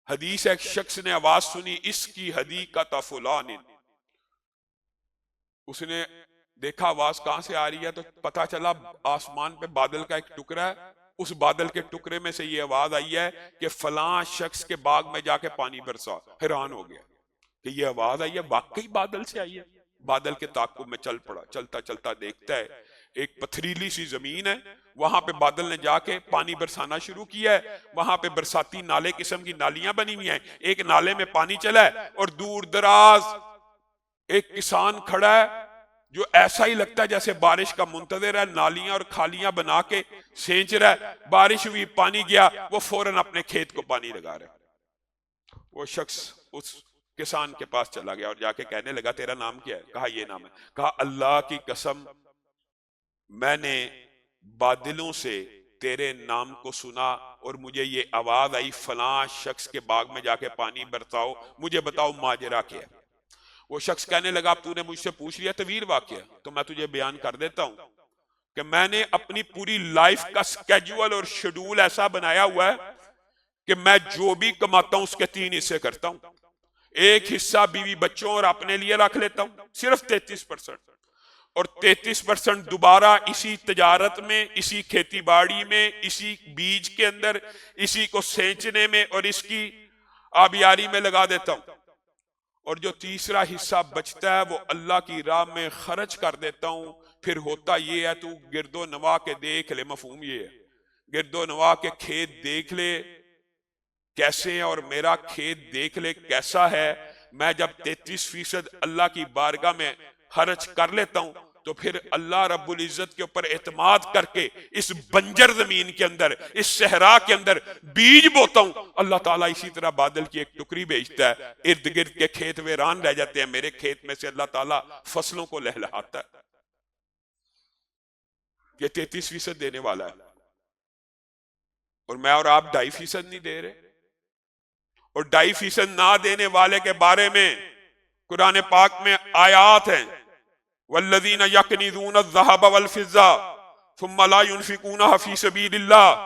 حدیث ایک شخص نے آواز سنی، اس کی حدیقۃ فلان، اس نے دیکھا آواز کہاں سے آ رہی ہے تو پتا چلا آسمان پہ بادل کا ایک ٹکڑا ہے، اس بادل کے ٹکڑے میں سے یہ آواز آئی ہے کہ فلاں شخص کے باغ میں جا کے پانی برسا. حیران ہو گیا کہ یہ آواز آئی ہے واقعی بادل سے آئی ہے. بادل کے تعاقب میں چل پڑا، چلتا چلتا دیکھتا ہے ایک پتھریلی سی زمین ہے، وہاں پہ بادل نے جا کے پانی برسانا شروع کیا ہے. وہاں پہ برساتی نالے قسم کی نالیاں بنی ہوئی ہیں، ایک نالے میں پانی چلا ہے اور دور دراز ایک کسان کھڑا ہے جو ایسا ہی لگتا ہے جیسے بارش کا منتظر ہے، نالیاں اور کھالیاں بنا کے سینچ رہا ہے. بارش ہوئی، پانی گیا، وہ فوراً اپنے کھیت کو پانی لگا رہا ہے. وہ شخص اس کسان کے پاس چلا گیا اور جا کے کہنے لگا تیرا نام کیا ہے؟ کہا یہ نام ہے. کہا اللہ کی قسم میں نے بادلوں سے تیرے نام کو سنا اور مجھے یہ آواز آئی فلاں شخص کے باغ میں جا کے پانی برساؤ، مجھے بتاؤ ماجرا کیا ہے. وہ شخص کہنے لگا اب تو نے مجھ سے پوچھ لیا طویل واقعہ تو میں تجھے بیان کر دیتا ہوں کہ میں نے اپنی پوری لائف کا سکیجول اور شیڈول ایسا بنایا ہوا ہے کہ میں جو بھی کماتا ہوں اس کے 3 حصے کرتا ہوں. ایک حصہ بیوی بچوں اور اپنے لیے رکھ لیتا ہوں صرف 33%، اور 33% دوبارہ اسی تجارت میں، اسی کھیتی باڑی میں، اسی بیج کے اندر، اسی کو سینچنے میں اور اس کی آبیاری میں لگا دیتا ہوں. اور جو تیسرا حصہ بچتا ہے وہ اللہ کی راہ میں خرچ کر دیتا ہوں. پھر ہوتا یہ ہے تو گرد و نواح کے دیکھ لے، مفہوم یہ ہے گرد و نواح کے کھیت دیکھ لے کیسے ہیں اور میرا کھیت دیکھ لے کیسا ہے. میں جب 33% اللہ کی بارگاہ میں خرچ کر لیتا ہوں تو پھر اللہ رب العزت کے اوپر اعتماد کر کے اس بنجر زمین کے اندر، اس صحرا کے اندر بیج بوتا ہوں. اللہ تعالیٰ اسی طرح بادل کی ایک ٹکری بھیجتا ہے، ارد گرد کے کھیت ویران رہ جاتے ہیں، میرے کھیت میں سے اللہ تعالیٰ فصلوں کو لہلہاتا ہے. یہ 33% دینے والا ہے اور میں اور آپ 2.5% نہیں دے رہے. اور 2.5% نہ دینے والے کے بارے میں قرآن پاک میں آیات ہیں والذین یکنزون الذھب والفضہ ثم لا ينفقونها فی سبیل اللہ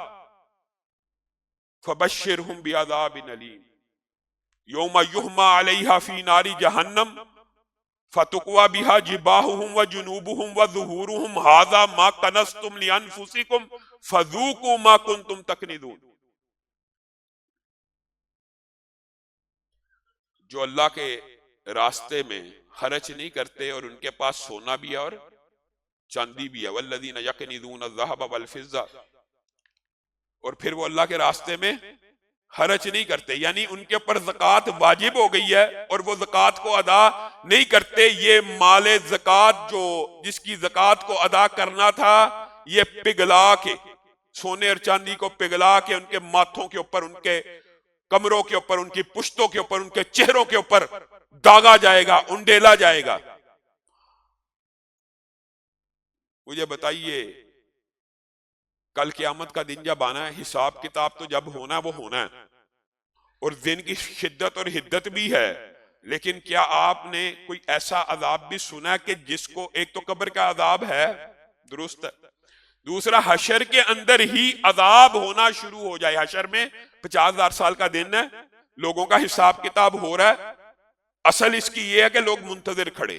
فبشرہم بعذاب علیم یوم یحمى علیہا فی نار جہنم فتقوی بہا جباہہم وجنوبہم وظہورہم ھذا ما کنزتم لانفسکم فذوقوا ما کنتم تکنزون. جو اللہ کے راستے میں خرچ نہیں کرتے اور ان کے پاس سونا بھی ہے اور چاندی بھی ہے، والذین یکنزون الذھب والفضہ، اور پھر وہ اللہ کے راستے میں خرچ نہیں کرتے، یعنی ان کے اوپر زکوٰۃ واجب ہو گئی ہے اور وہ زکوٰۃ کو ادا نہیں کرتے. یہ مال زکوٰۃ جو جس کی زکوٰۃ کو ادا کرنا تھا یہ پگھلا کے، سونے اور چاندی کو پگھلا کے ان کے ماتھوں کے اوپر، ان کے کمروں کے اوپر، ان کی پشتوں کے اوپر، ان کے چہروں کے اوپر داغا جائے گا، انڈیلا جائے گا. مجھے بتائیے کل قیامت کا دن جب آنا ہے، حساب کتاب تو جب ہونا ہے وہ ہونا ہے اور دن کی شدت اور حدت بھی ہے، لیکن کیا آپ نے کوئی ایسا عذاب بھی سنا ہے کہ جس کو، ایک تو قبر کا عذاب ہے، درست ہے، دوسرا حشر کے اندر ہی عذاب ہونا شروع ہو جائے. حشر میں 50,000 سال کا دن ہے، لوگوں کا حساب کتاب ہو رہا ہے. اصل اس کی یہ ہے کہ لوگ منتظر کھڑے،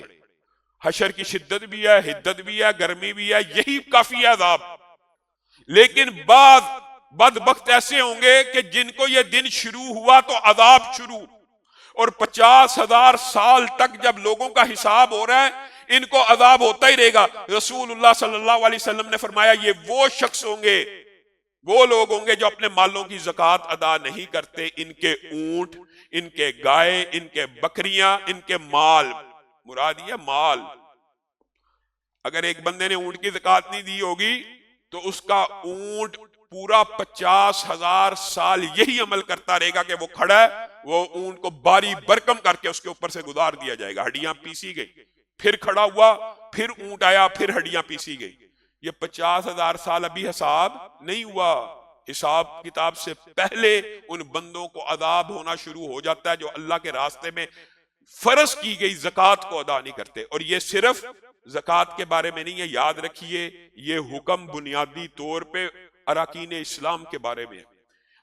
حشر کی شدت بھی ہے، حدت بھی ہے، گرمی بھی ہے، یہی کافی ہے عذاب. لیکن بعض بدبخت ایسے ہوں گے کہ جن کو یہ دن شروع ہوا تو عذاب شروع، اور 50,000 سال تک جب لوگوں کا حساب ہو رہا ہے ان کو عذاب ہوتا ہی رہے گا. رسول اللہ صلی اللہ علیہ وسلم نے فرمایا یہ وہ شخص ہوں گے، وہ لوگ ہوں گے جو اپنے مالوں کی زکوٰۃ ادا نہیں کرتے. ان کے اونٹ، ان کے گائے، ان کے بکریاں، ان کے مال، مراد یہ مال. اگر ایک بندے نے اونٹ کی زکات نہیں دی ہوگی تو اس کا اونٹ پورا 50,000 سال یہی عمل کرتا رہے گا کہ وہ کھڑا ہے، وہ اونٹ کو باری برکم کر کے اس کے اوپر سے گزار دیا جائے گا، ہڈیاں پیسی گئی، پھر کھڑا ہوا، پھر اونٹ آیا، پھر ہڈیاں پیسی گئی۔ یہ 50,000 سال ابھی حساب نہیں ہوا، حساب کتاب سے پہلے ان بندوں کو عذاب ہونا شروع ہو جاتا ہے جو اللہ کے راستے میں فرض کی گئی زکوٰۃ کو ادا نہیں کرتے۔ اور یہ صرف زکوٰۃ کے بارے میں نہیں ہے، یاد رکھیے یہ حکم بنیادی طور پہ اراکین اسلام کے بارے میں ہے۔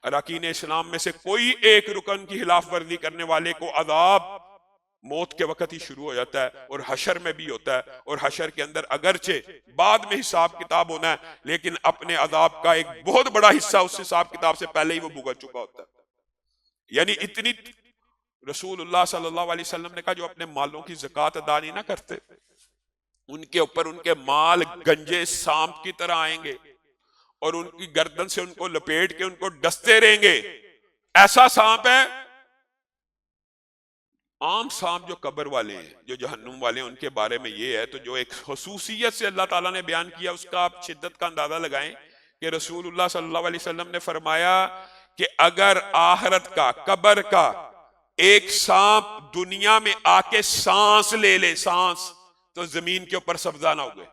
اراکین اسلام میں سے کوئی ایک رکن کی خلاف ورزی کرنے والے کو عذاب موت کے وقت ہی شروع ہو جاتا ہے، اور حشر میں بھی ہوتا ہے، اور حشر کے اندر اگرچہ بعد میں حساب کتاب ہونا ہے لیکن اپنے عذاب کا ایک بہت بڑا حصہ اس حساب کتاب سے پہلے ہی وہ بھگت چکا ہوتا ہے۔ یعنی اتنی رسول اللہ صلی اللہ علیہ وسلم نے کہا جو اپنے مالوں کی زکوٰۃ ادا نہیں نہ کرتے ان کے اوپر ان کے مال گنجے سانپ کی طرح آئیں گے اور ان کی گردن سے ان کو لپیٹ کے ان کو ڈستے رہیں گے۔ ایسا سانپ ہے، عام سانپ جو قبر والے ہیں، جو جہنم والے ہیں، ان کے بارے میں یہ ہے۔ تو جو ایک خصوصیت سے اللہ تعالیٰ نے بیان کیا اس کا آپ شدت کا اندازہ لگائیں کہ رسول اللہ صلی اللہ علیہ وسلم نے فرمایا کہ اگر آخرت کا، قبر کا ایک سانپ دنیا میں آ کے سانس لے لے، سانس، تو زمین کے اوپر سبزہ نہ ہوگے،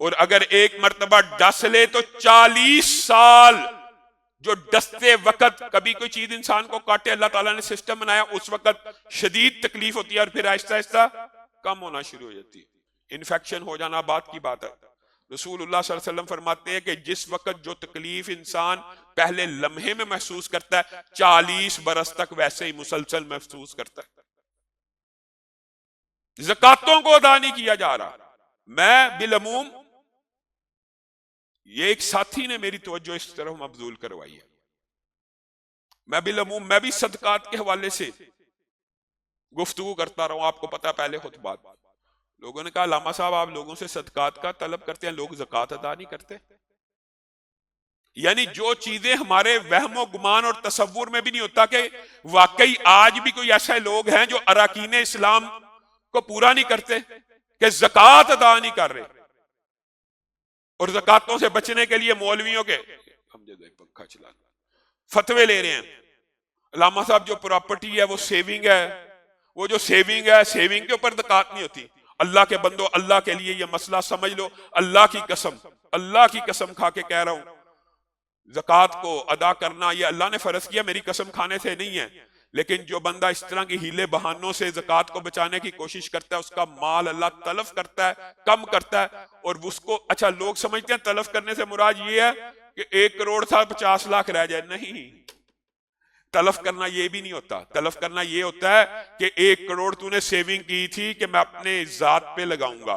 اور اگر ایک مرتبہ ڈس لے تو 40 سال جو ڈستے وقت کبھی کوئی چیز انسان کو کاٹے، اللہ تعالیٰ نے سسٹم بنایا، اس وقت شدید تکلیف ہوتی ہے اور پھر آہستہ آہستہ کم ہونا شروع ہو جاتی ہے، انفیکشن ہو جانا بات کی بات ہے۔ رسول اللہ صلی اللہ علیہ وسلم فرماتے ہیں کہ جس وقت جو تکلیف انسان پہلے لمحے میں محسوس کرتا ہے 40 برس تک ویسے ہی مسلسل محسوس کرتا ہے۔ زکاتوں کو ادا نہیں کیا جا رہا۔ میں بالعموم، یہ ایک ساتھی نے میری توجہ اس طرف مبذول کروائی ہے، میں بالعموم میں بھی صدقات کے حوالے سے گفتگو کرتا رہا ہوں، آپ کو پتا پہلے خطبات لوگوں نے کہا علامہ صاحب آپ لوگوں سے صدقات کا طلب کرتے ہیں، لوگ زکوٰۃ ادا نہیں کرتے۔ یعنی جو چیزیں ہمارے وہم و گمان اور تصور میں بھی نہیں ہوتا کہ واقعی آج بھی کوئی ایسے لوگ ہیں جو اراکین اسلام کو پورا نہیں کرتے، کہ زکوٰۃ ادا نہیں کر رہے، اور زکاتوں سے بچنے کے لیے مولویوں کے پنکھا چلا فتوے لے رہے ہیں۔ علامہ صاحب جو پراپرٹی ہے وہ سیونگ ہے، وہ جو سیونگ ہے، سیونگ کے اوپر زکات نہیں ہوتی۔ اللہ کے بندو، اللہ کے لیے یہ مسئلہ سمجھ لو، اللہ کی قسم کھا کے کہہ رہا ہوں، زکات کو ادا کرنا یہ اللہ نے فرض کیا، میری قسم کھانے سے نہیں ہے، لیکن جو بندہ اس طرح کی ہیلے بہانوں سے زکات کو بچانے کی کوشش کرتا ہے اس کا مال اللہ تلف کرتا ہے، کم کرتا ہے، اور اس کو اچھا لوگ سمجھتے ہیں تلف کرنے سے مراد یہ ہے کہ 1 کروڑ تھا 50 لاکھ رہ جائے، نہیں، تلف کرنا یہ بھی نہیں ہوتا۔ تلف کرنا یہ ہوتا ہے کہ 1 کروڑ تو نے سیونگ کی تھی کہ میں اپنے ذات پہ لگاؤں گا،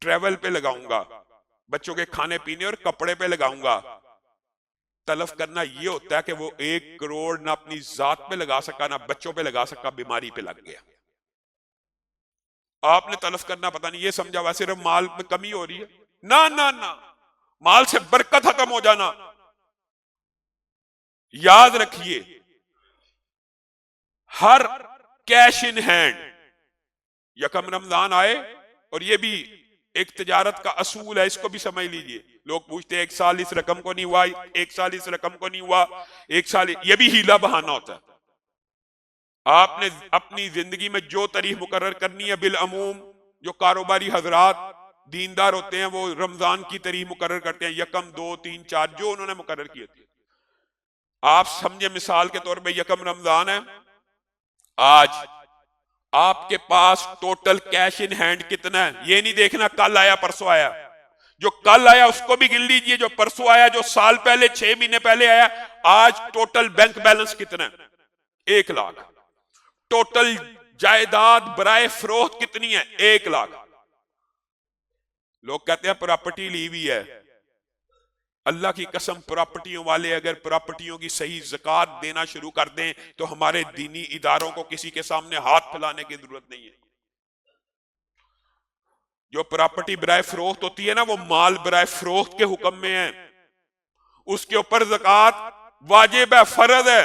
ٹریول پہ لگاؤں گا، بچوں کے کھانے پینے اور کپڑے پہ لگاؤں گا۔ تلف کرنا یہ ہوتا ہے کہ وہ 1 کروڑ نہ اپنی ذات پہ لگا سکا، نہ بچوں پہ لگا سکا، بیماری پہ لگ گیا۔ آپ نے تلف کرنا پتہ نہیں یہ سمجھا ہوا صرف مال میں کمی ہو رہی ہے، نہ مال سے برکت ختم ہو جانا۔ یاد رکھیے ہر کیش ان ہینڈ، یکم رمضان آئے، اور یہ بھی ایک تجارت کا اصول ہے، اس کو بھی سمجھ لیجئے۔ لوگ پوچھتے ہیں 1 سال اس رقم کو نہیں ہوا، 1 سال اس رقم کو نہیں ہوا، 1 سال، یہ بھی ہیلا بہانہ ہوتا ہے۔ آپ نے اپنی زندگی میں جو تاریخ مقرر کرنی ہے، بالعموم جو کاروباری حضرات دیندار ہوتے ہیں وہ رمضان کی تاریخ مقرر کرتے ہیں، 1، 2، 3، 4 جو انہوں نے مقرر کی ہوتی ہے۔ آپ سمجھے مثال کے طور پہ 1 رمضان ہے، آج آپ کے پاس ٹوٹل کیش ان ہینڈ کتنا ہے، یہ نہیں دیکھنا کل آیا پرسوں آیا، جو کل آیا اس کو بھی گن لیجئے، جو پرسوں آیا، جو سال پہلے 6 مہینے پہلے آیا۔ آج ٹوٹل بینک بیلنس کتنا ہے؟ 1 لاکھ۔ ٹوٹل جائیداد برائے فروخت کتنی ہے؟ 1 لاکھ۔ لوگ کہتے ہیں پراپرٹی لی ہوئی ہے، اللہ کی قسم پراپرٹیوں والے اگر پراپرٹیوں کی صحیح زکات دینا شروع کر دیں تو ہمارے دینی اداروں کو کسی کے سامنے ہاتھ پھیلانے کی ضرورت نہیں ہے۔ جو پراپرٹی برائے فروخت ہوتی ہے نا، وہ مال برائے فروخت کے حکم میں ہے، اس کے اوپر زکات واجب ہے، فرض ہے۔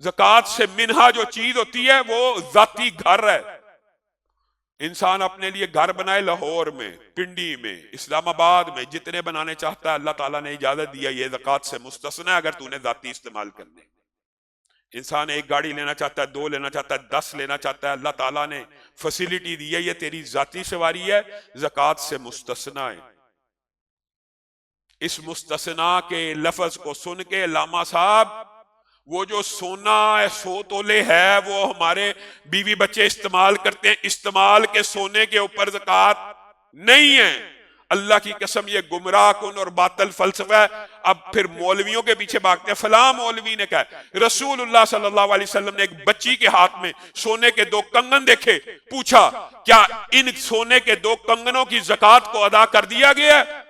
زکات سے منہا جو چیز ہوتی ہے وہ ذاتی گھر ہے، انسان اپنے لیے گھر بنائے لاہور میں، پنڈی میں، اسلام آباد میں، جتنے بنانے چاہتا ہے، اللہ تعالیٰ نے اجازت دیا یہ زکوٰۃ سے مستثنی ہے اگر تو نے ذاتی استعمال کرنے۔ انسان ایک گاڑی لینا چاہتا ہے، 2 لینا چاہتا ہے، 10 لینا چاہتا ہے، اللہ تعالیٰ نے فیسیلیٹی دی ہے، یہ تیری ذاتی سواری ہے، زکوٰۃ سے مستثنی ہے۔ اس مستثنی کے لفظ کو سن کے علامہ صاحب، وہ جو سونا 100 تولے ہے وہ ہمارے بیوی بچے استعمال کرتے ہیں، استعمال کے سونے کے اوپر زکوٰۃ نہیں ہے۔ اللہ کی قسم یہ گمراہ کن اور باطل فلسفہ ہے۔ اب پھر مولویوں کے پیچھے بھاگتے ہیں، فلاں مولوی نے کہا رسول اللہ صلی اللہ علیہ وسلم نے ایک بچی کے ہاتھ میں سونے کے 2 کنگن دیکھے، پوچھا کیا ان سونے کے 2 کنگنوں کی زکوٰۃ کو ادا کر دیا گیا ہے؟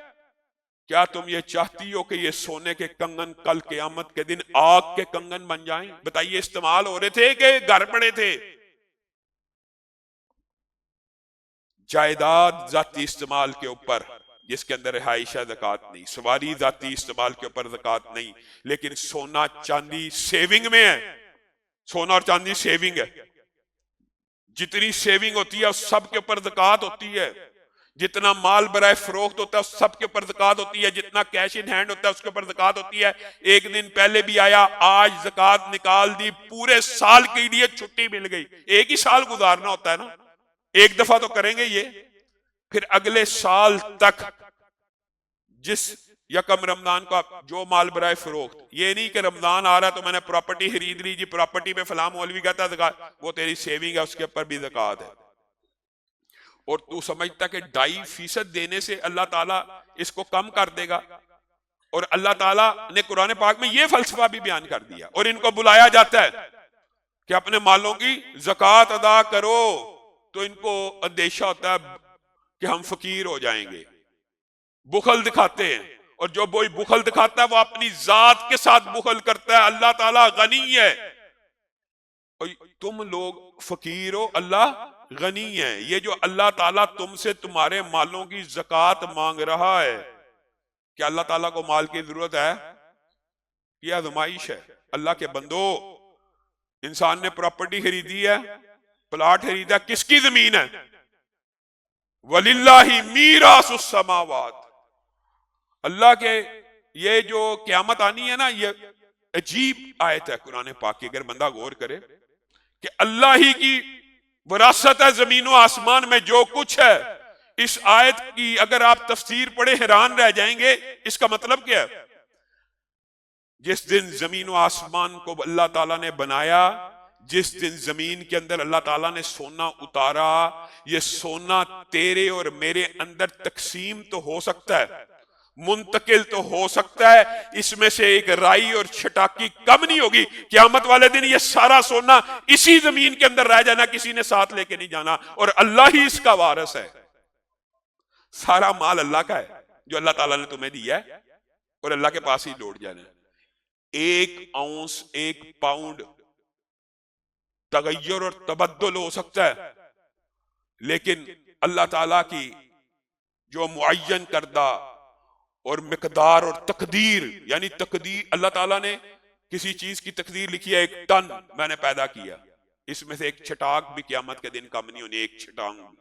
کیا تم یہ چاہتی ہو کہ یہ سونے کے کنگن کل قیامت کے دن آگ کے کنگن بن جائیں؟ بتائیے استعمال ہو رہے تھے کہ گھر پڑے تھے؟ جائیداد ذاتی استعمال کے اوپر جس کے اندر رہائش ہے زکوٰۃ نہیں، سواری ذاتی استعمال کے اوپر زکوٰۃ نہیں، لیکن سونا چاندی سیونگ میں ہے، سونا اور چاندی سیونگ ہے، جتنی سیونگ ہوتی ہے اس سب کے اوپر زکوٰۃ ہوتی ہے، جتنا مال برائے فروخت ہوتا ہے اس سب کے اوپر زکوٰۃ ہوتی ہے، جتنا کیش ان ہینڈ ہوتا ہے اس کے اوپر زکوٰۃ ہوتی ہے۔ ایک دن پہلے بھی آیا، آج زکوٰۃ نکال دی، پورے سال کے لیے چھٹی مل گئی۔ ایک ہی سال گزارنا ہوتا ہے نا، ایک دفعہ تو کریں گے یہ، پھر اگلے سال تک جس یکم رمضان کو جو مال برائے فروخت، یہ نہیں کہ رمضان آ رہا ہے تو میں نے پراپرٹی خرید لی جی، پراپرٹی پہ فلاں مولوی کہتا ہے زکوٰۃ، وہ تیری سیونگ ہے اس کے اوپر بھی زکوٰۃ ہے، اور تو سمجھتا کہ 2.5% دینے سے اللہ تعالیٰ اس کو کم کر دے گا۔ اور اللہ تعالیٰ نے قرآن پاک میں یہ فلسفہ بھی بیان کر دیا، اور ان کو بلایا جاتا ہے کہ اپنے مالوں کی زکوٰۃ ادا کرو، تو ان کو اندیشہ ہوتا ہے کہ ہم فقیر ہو جائیں گے، بخل دکھاتے ہیں، اور جو کوئی بخل دکھاتا ہے وہ اپنی ذات کے ساتھ بخل کرتا ہے۔ اللہ تعالیٰ غنی ہے، اور تم لوگ فقیر ہو، اللہ غنی ہے۔ یہ جو اللہ تعالیٰ تم سے تمہارے مالوں کی زکوٰۃ مانگ رہا ہے، کیا اللہ تعالیٰ کو مال کی ضرورت ہے؟ یہ آزمائش ہے۔ اللہ کے بندو، انسان نے پراپرٹی خریدی ہے، پلاٹ خریدا، کس کی زمین ہے؟ وَلِلَّهِ مِيرَاثُ السَّمَاوَاتِ۔ اللہ کے یہ جو قیامت آنی ہے نا، یہ عجیب آیت ہے قرآن پاک کی، اگر بندہ غور کرے کہ اللہ ہی کی وراثت ہے زمین و آسمان میں جو کچھ ہے۔ اس آیت کی اگر آپ تفسیر پڑھے حیران رہ جائیں گے، اس کا مطلب کیا ہے؟ جس دن زمین و آسمان کو اللہ تعالیٰ نے بنایا، جس دن زمین کے اندر اللہ تعالیٰ نے سونا اتارا، یہ سونا تیرے اور میرے اندر تقسیم تو ہو سکتا ہے، منتقل تو ہو سکتا ہے، اس میں سے ایک رائی اور چھٹاکی کم نہیں ہوگی۔ قیامت والے دن یہ سارا سونا اسی زمین کے اندر رہ جانا، کسی نے ساتھ لے کے نہیں جانا، اور اللہ ہی اس کا وارث ہے۔ سارا مال اللہ کا ہے جو اللہ تعالیٰ نے تمہیں دیا ہے، اور اللہ کے پاس ہی لوٹ جانا ہے۔ 1 اونس 1 پاؤنڈ تغیر اور تبدل ہو سکتا ہے، لیکن اللہ تعالیٰ کی جو معین کردہ اور مقدار اور تقدیر، یعنی تقدیر، اللہ تعالیٰ نے کسی چیز کی تقدیر لکھی ہے، 1 ٹن میں نے پیدا کیا، اس میں سے ایک چھٹاک بھی قیامت کے دن کم نہیں ہونی، ایک چھٹانگ بھی،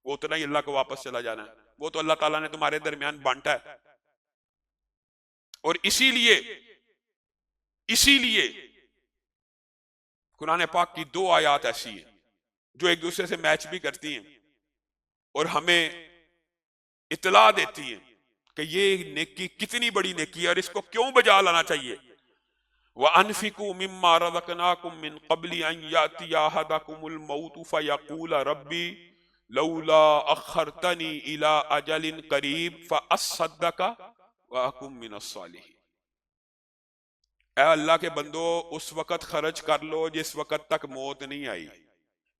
وہ اتنا ہی اللہ کو واپس چلا جانا ہے، وہ تو اللہ تعالیٰ نے تمہارے درمیان بانٹا ہے۔ اور اسی لیے قرآن پاک کی 2 آیات ایسی ہیں جو ایک دوسرے سے میچ بھی کرتی ہیں اور ہمیں اطلاع دیتی ہیں کہ یہ نیکی کتنی بڑی نیکی ہے اور اس کو کیوں بجا لانا چاہیے۔ وَأَنفِقُوا مِمَّا رَزَقْنَاكُم مِّن قَبْلِ أَن يَأْتِيَ أَحَدَكُمُ الْمَوْتُ فَيَقُولَ رَبِّ لَوْلَا أَخَّرْتَنِي إِلَىٰ أَجَلٍ قَرِيبٍ فَأَصَّدَّقَ وَأَكُن مِّنَ الصَّالِحِينَ۔ اے اللہ کے بندو، اس وقت خرچ کر لو جس وقت تک موت نہیں آئی،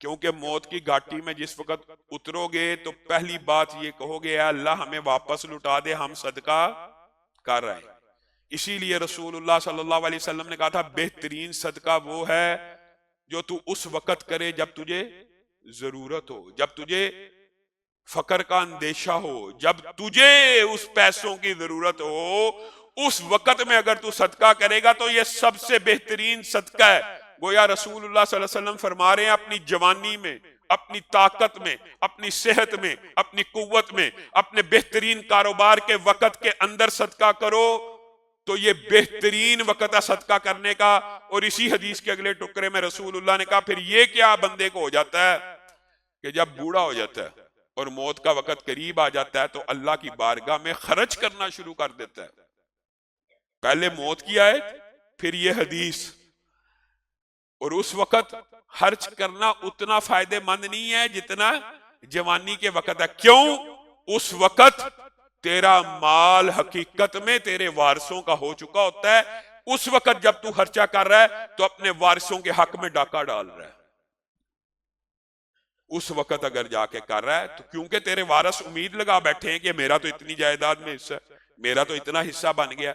کیونکہ موت کی گھاٹی میں جس وقت اترو گے تو پہلی بات یہ کہو گے، اے اللہ ہمیں واپس لٹا دے، ہم صدقہ کر رہے ہیں۔ اسی لیے رسول اللہ صلی اللہ علیہ وسلم نے کہا تھا بہترین صدقہ وہ ہے جو تو اس وقت کرے جب تجھے ضرورت ہو، جب تجھے فقر کا اندیشہ ہو، جب تجھے اس پیسوں کی ضرورت ہو، اس وقت میں اگر تو صدقہ کرے گا تو یہ سب سے بہترین صدقہ ہے۔ گویا رسول اللہ صلی اللہ علیہ وسلم فرما رہے ہیں اپنی جوانی میں، اپنی طاقت میں، اپنی صحت میں، اپنی قوت میں، اپنے بہترین کاروبار کے وقت کے اندر صدقہ کرو تو یہ بہترین وقت ہے صدقہ کرنے کا. اور اسی حدیث کے اگلے ٹکڑے میں رسول اللہ نے کہا پھر یہ کیا بندے کو ہو جاتا ہے کہ جب بوڑھا ہو جاتا ہے اور موت کا وقت قریب آ جاتا ہے تو اللہ کی بارگاہ میں خرچ کرنا شروع کر دیتا ہے. پہلے موت کی آیت، پھر یہ حدیث. اور اس وقت خرچ کرنا اتنا فائدہ مند نہیں ہے جتنا جوانی کے وقت ہے. کیوں؟ اس وقت تیرا مال حقیقت میں تیرے وارثوں کا ہو چکا ہوتا ہے. اس وقت جب تو خرچہ کر رہا ہے تو اپنے وارثوں کے حق میں ڈاکہ ڈال رہا ہے. اس وقت اگر جا کے کر رہا ہے تو کیونکہ تیرے وارث امید لگا بیٹھے ہیں کہ میرا تو اتنی جائیداد میں حصہ ہے، میرا تو اتنا حصہ بن گیا.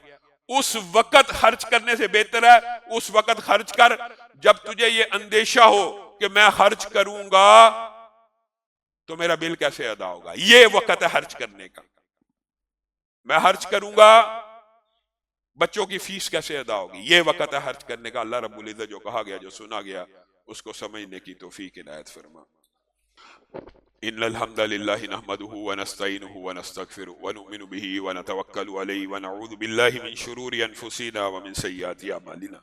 اس وقت خرچ کرنے سے بہتر ہے اس وقت خرچ کر جب تجھے یہ اندیشہ ہو کہ میں خرچ کروں گا تو میرا بل کیسے ادا ہوگا. یہ وقت ہے خرچ کرنے کا. میں خرچ کروں گا بچوں کی فیس کیسے ادا ہوگی. یہ وقت ہے خرچ کرنے کا. اللہ رب العزت جو کہا گیا، جو سنا گیا، اس کو سمجھنے کی توفیق عنایت فرما. ان الحمد للہ نحمده ونستعینه ونستغفره ونؤمن به ونتوکل علیہ ونعوذ باللہ من شرور انفسنا ومن سیئات اعمالنا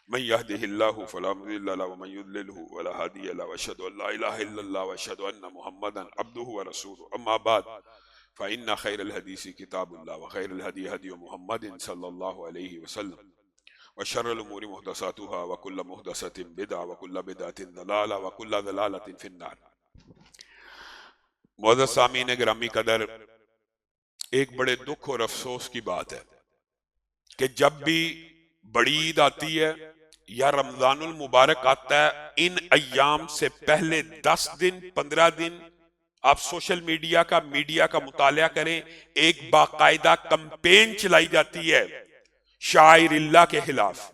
من يهده الله فلا مضل له ومن يضلل فلا هادي له واشهد ان لا اله الا الله واشهد ان محمدا عبده ورسوله. اما بعد فان خير الحديث كتاب الله وخير الهدي هدي محمد صلى الله عليه وسلم وشر الامور محدثاتها وكل محدثة بدعة وكل بدعة ضلالة وكل ضلالة في النار. معزز سامعین گرامی قدر، ایک بڑے دکھ اور افسوس کی بات ہے کہ جب بھی بڑی عید آتی ہے یا رمضان المبارک آتا ہے، ان ایام سے پہلے 10 دن 15 دن آپ سوشل میڈیا کا مطالعہ کریں، ایک باقاعدہ کمپین چلائی جاتی ہے شاعر اللہ کے خلاف.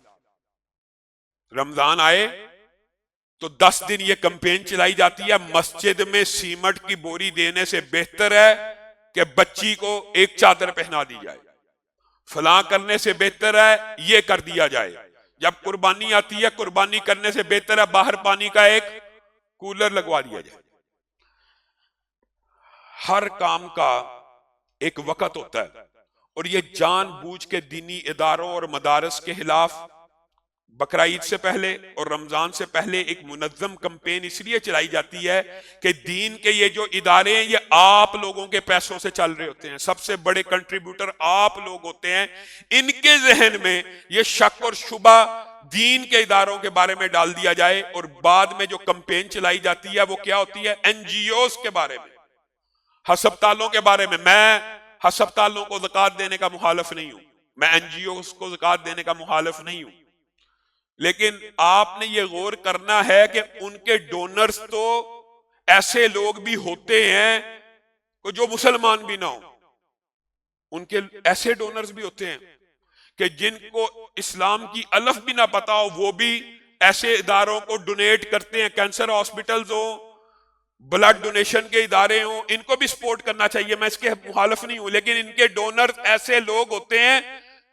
رمضان آئے تو 10 دن یہ کمپین چلائی جاتی ہے، مسجد میں سیمنٹ کی بوری دینے سے بہتر ہے کہ بچی کو ایک چادر پہنا دی جائے، فلاں کرنے سے بہتر ہے یہ کر دیا جائے. جب قربانی آتی ہے، قربانی کرنے سے بہتر ہے باہر پانی کا ایک کولر لگوا دیا جائے. ہر کام کا ایک وقت ہوتا ہے اور یہ جان بوجھ کے دینی اداروں اور مدارس کے خلاف بقرعید سے پہلے اور رمضان سے پہلے ایک منظم کمپین اس لیے چلائی جاتی ہے کہ دین کے یہ جو ادارے ہیں یہ آپ لوگوں کے پیسوں سے چل رہے ہوتے ہیں، سب سے بڑے کنٹریبیوٹر آپ لوگ ہوتے ہیں. ان کے ذہن میں یہ شک اور شبہ دین کے اداروں کے بارے میں ڈال دیا جائے اور بعد میں جو کمپین چلائی جاتی ہے وہ کیا ہوتی ہے؟ این جی اوز کے بارے میں، ہسپتالوں کے بارے میں. میں ہسپتالوں کو زکوٰۃ دینے کا مخالف نہیں ہوں، میں این جی اوز کو زکوٰۃ دینے کا مخالف نہیں ہوں، لیکن آپ نے یہ غور کرنا ہے کہ ان کے ڈونرز تو ایسے لوگ بھی ہوتے ہیں جو مسلمان بھی نہ ہوں. ان کے ایسے ڈونرز بھی ہوتے ہیں کہ جن کو اسلام کی الف بھی نہ پتا ہو، وہ بھی ایسے اداروں کو ڈونیٹ کرتے ہیں. کینسر ہاسپٹلز ہوں، بلڈ ڈونیشن کے ادارے ہوں، ان کو بھی سپورٹ کرنا چاہیے، میں اس کے مخالف نہیں ہوں، لیکن ان کے ڈونرز ایسے لوگ ہوتے ہیں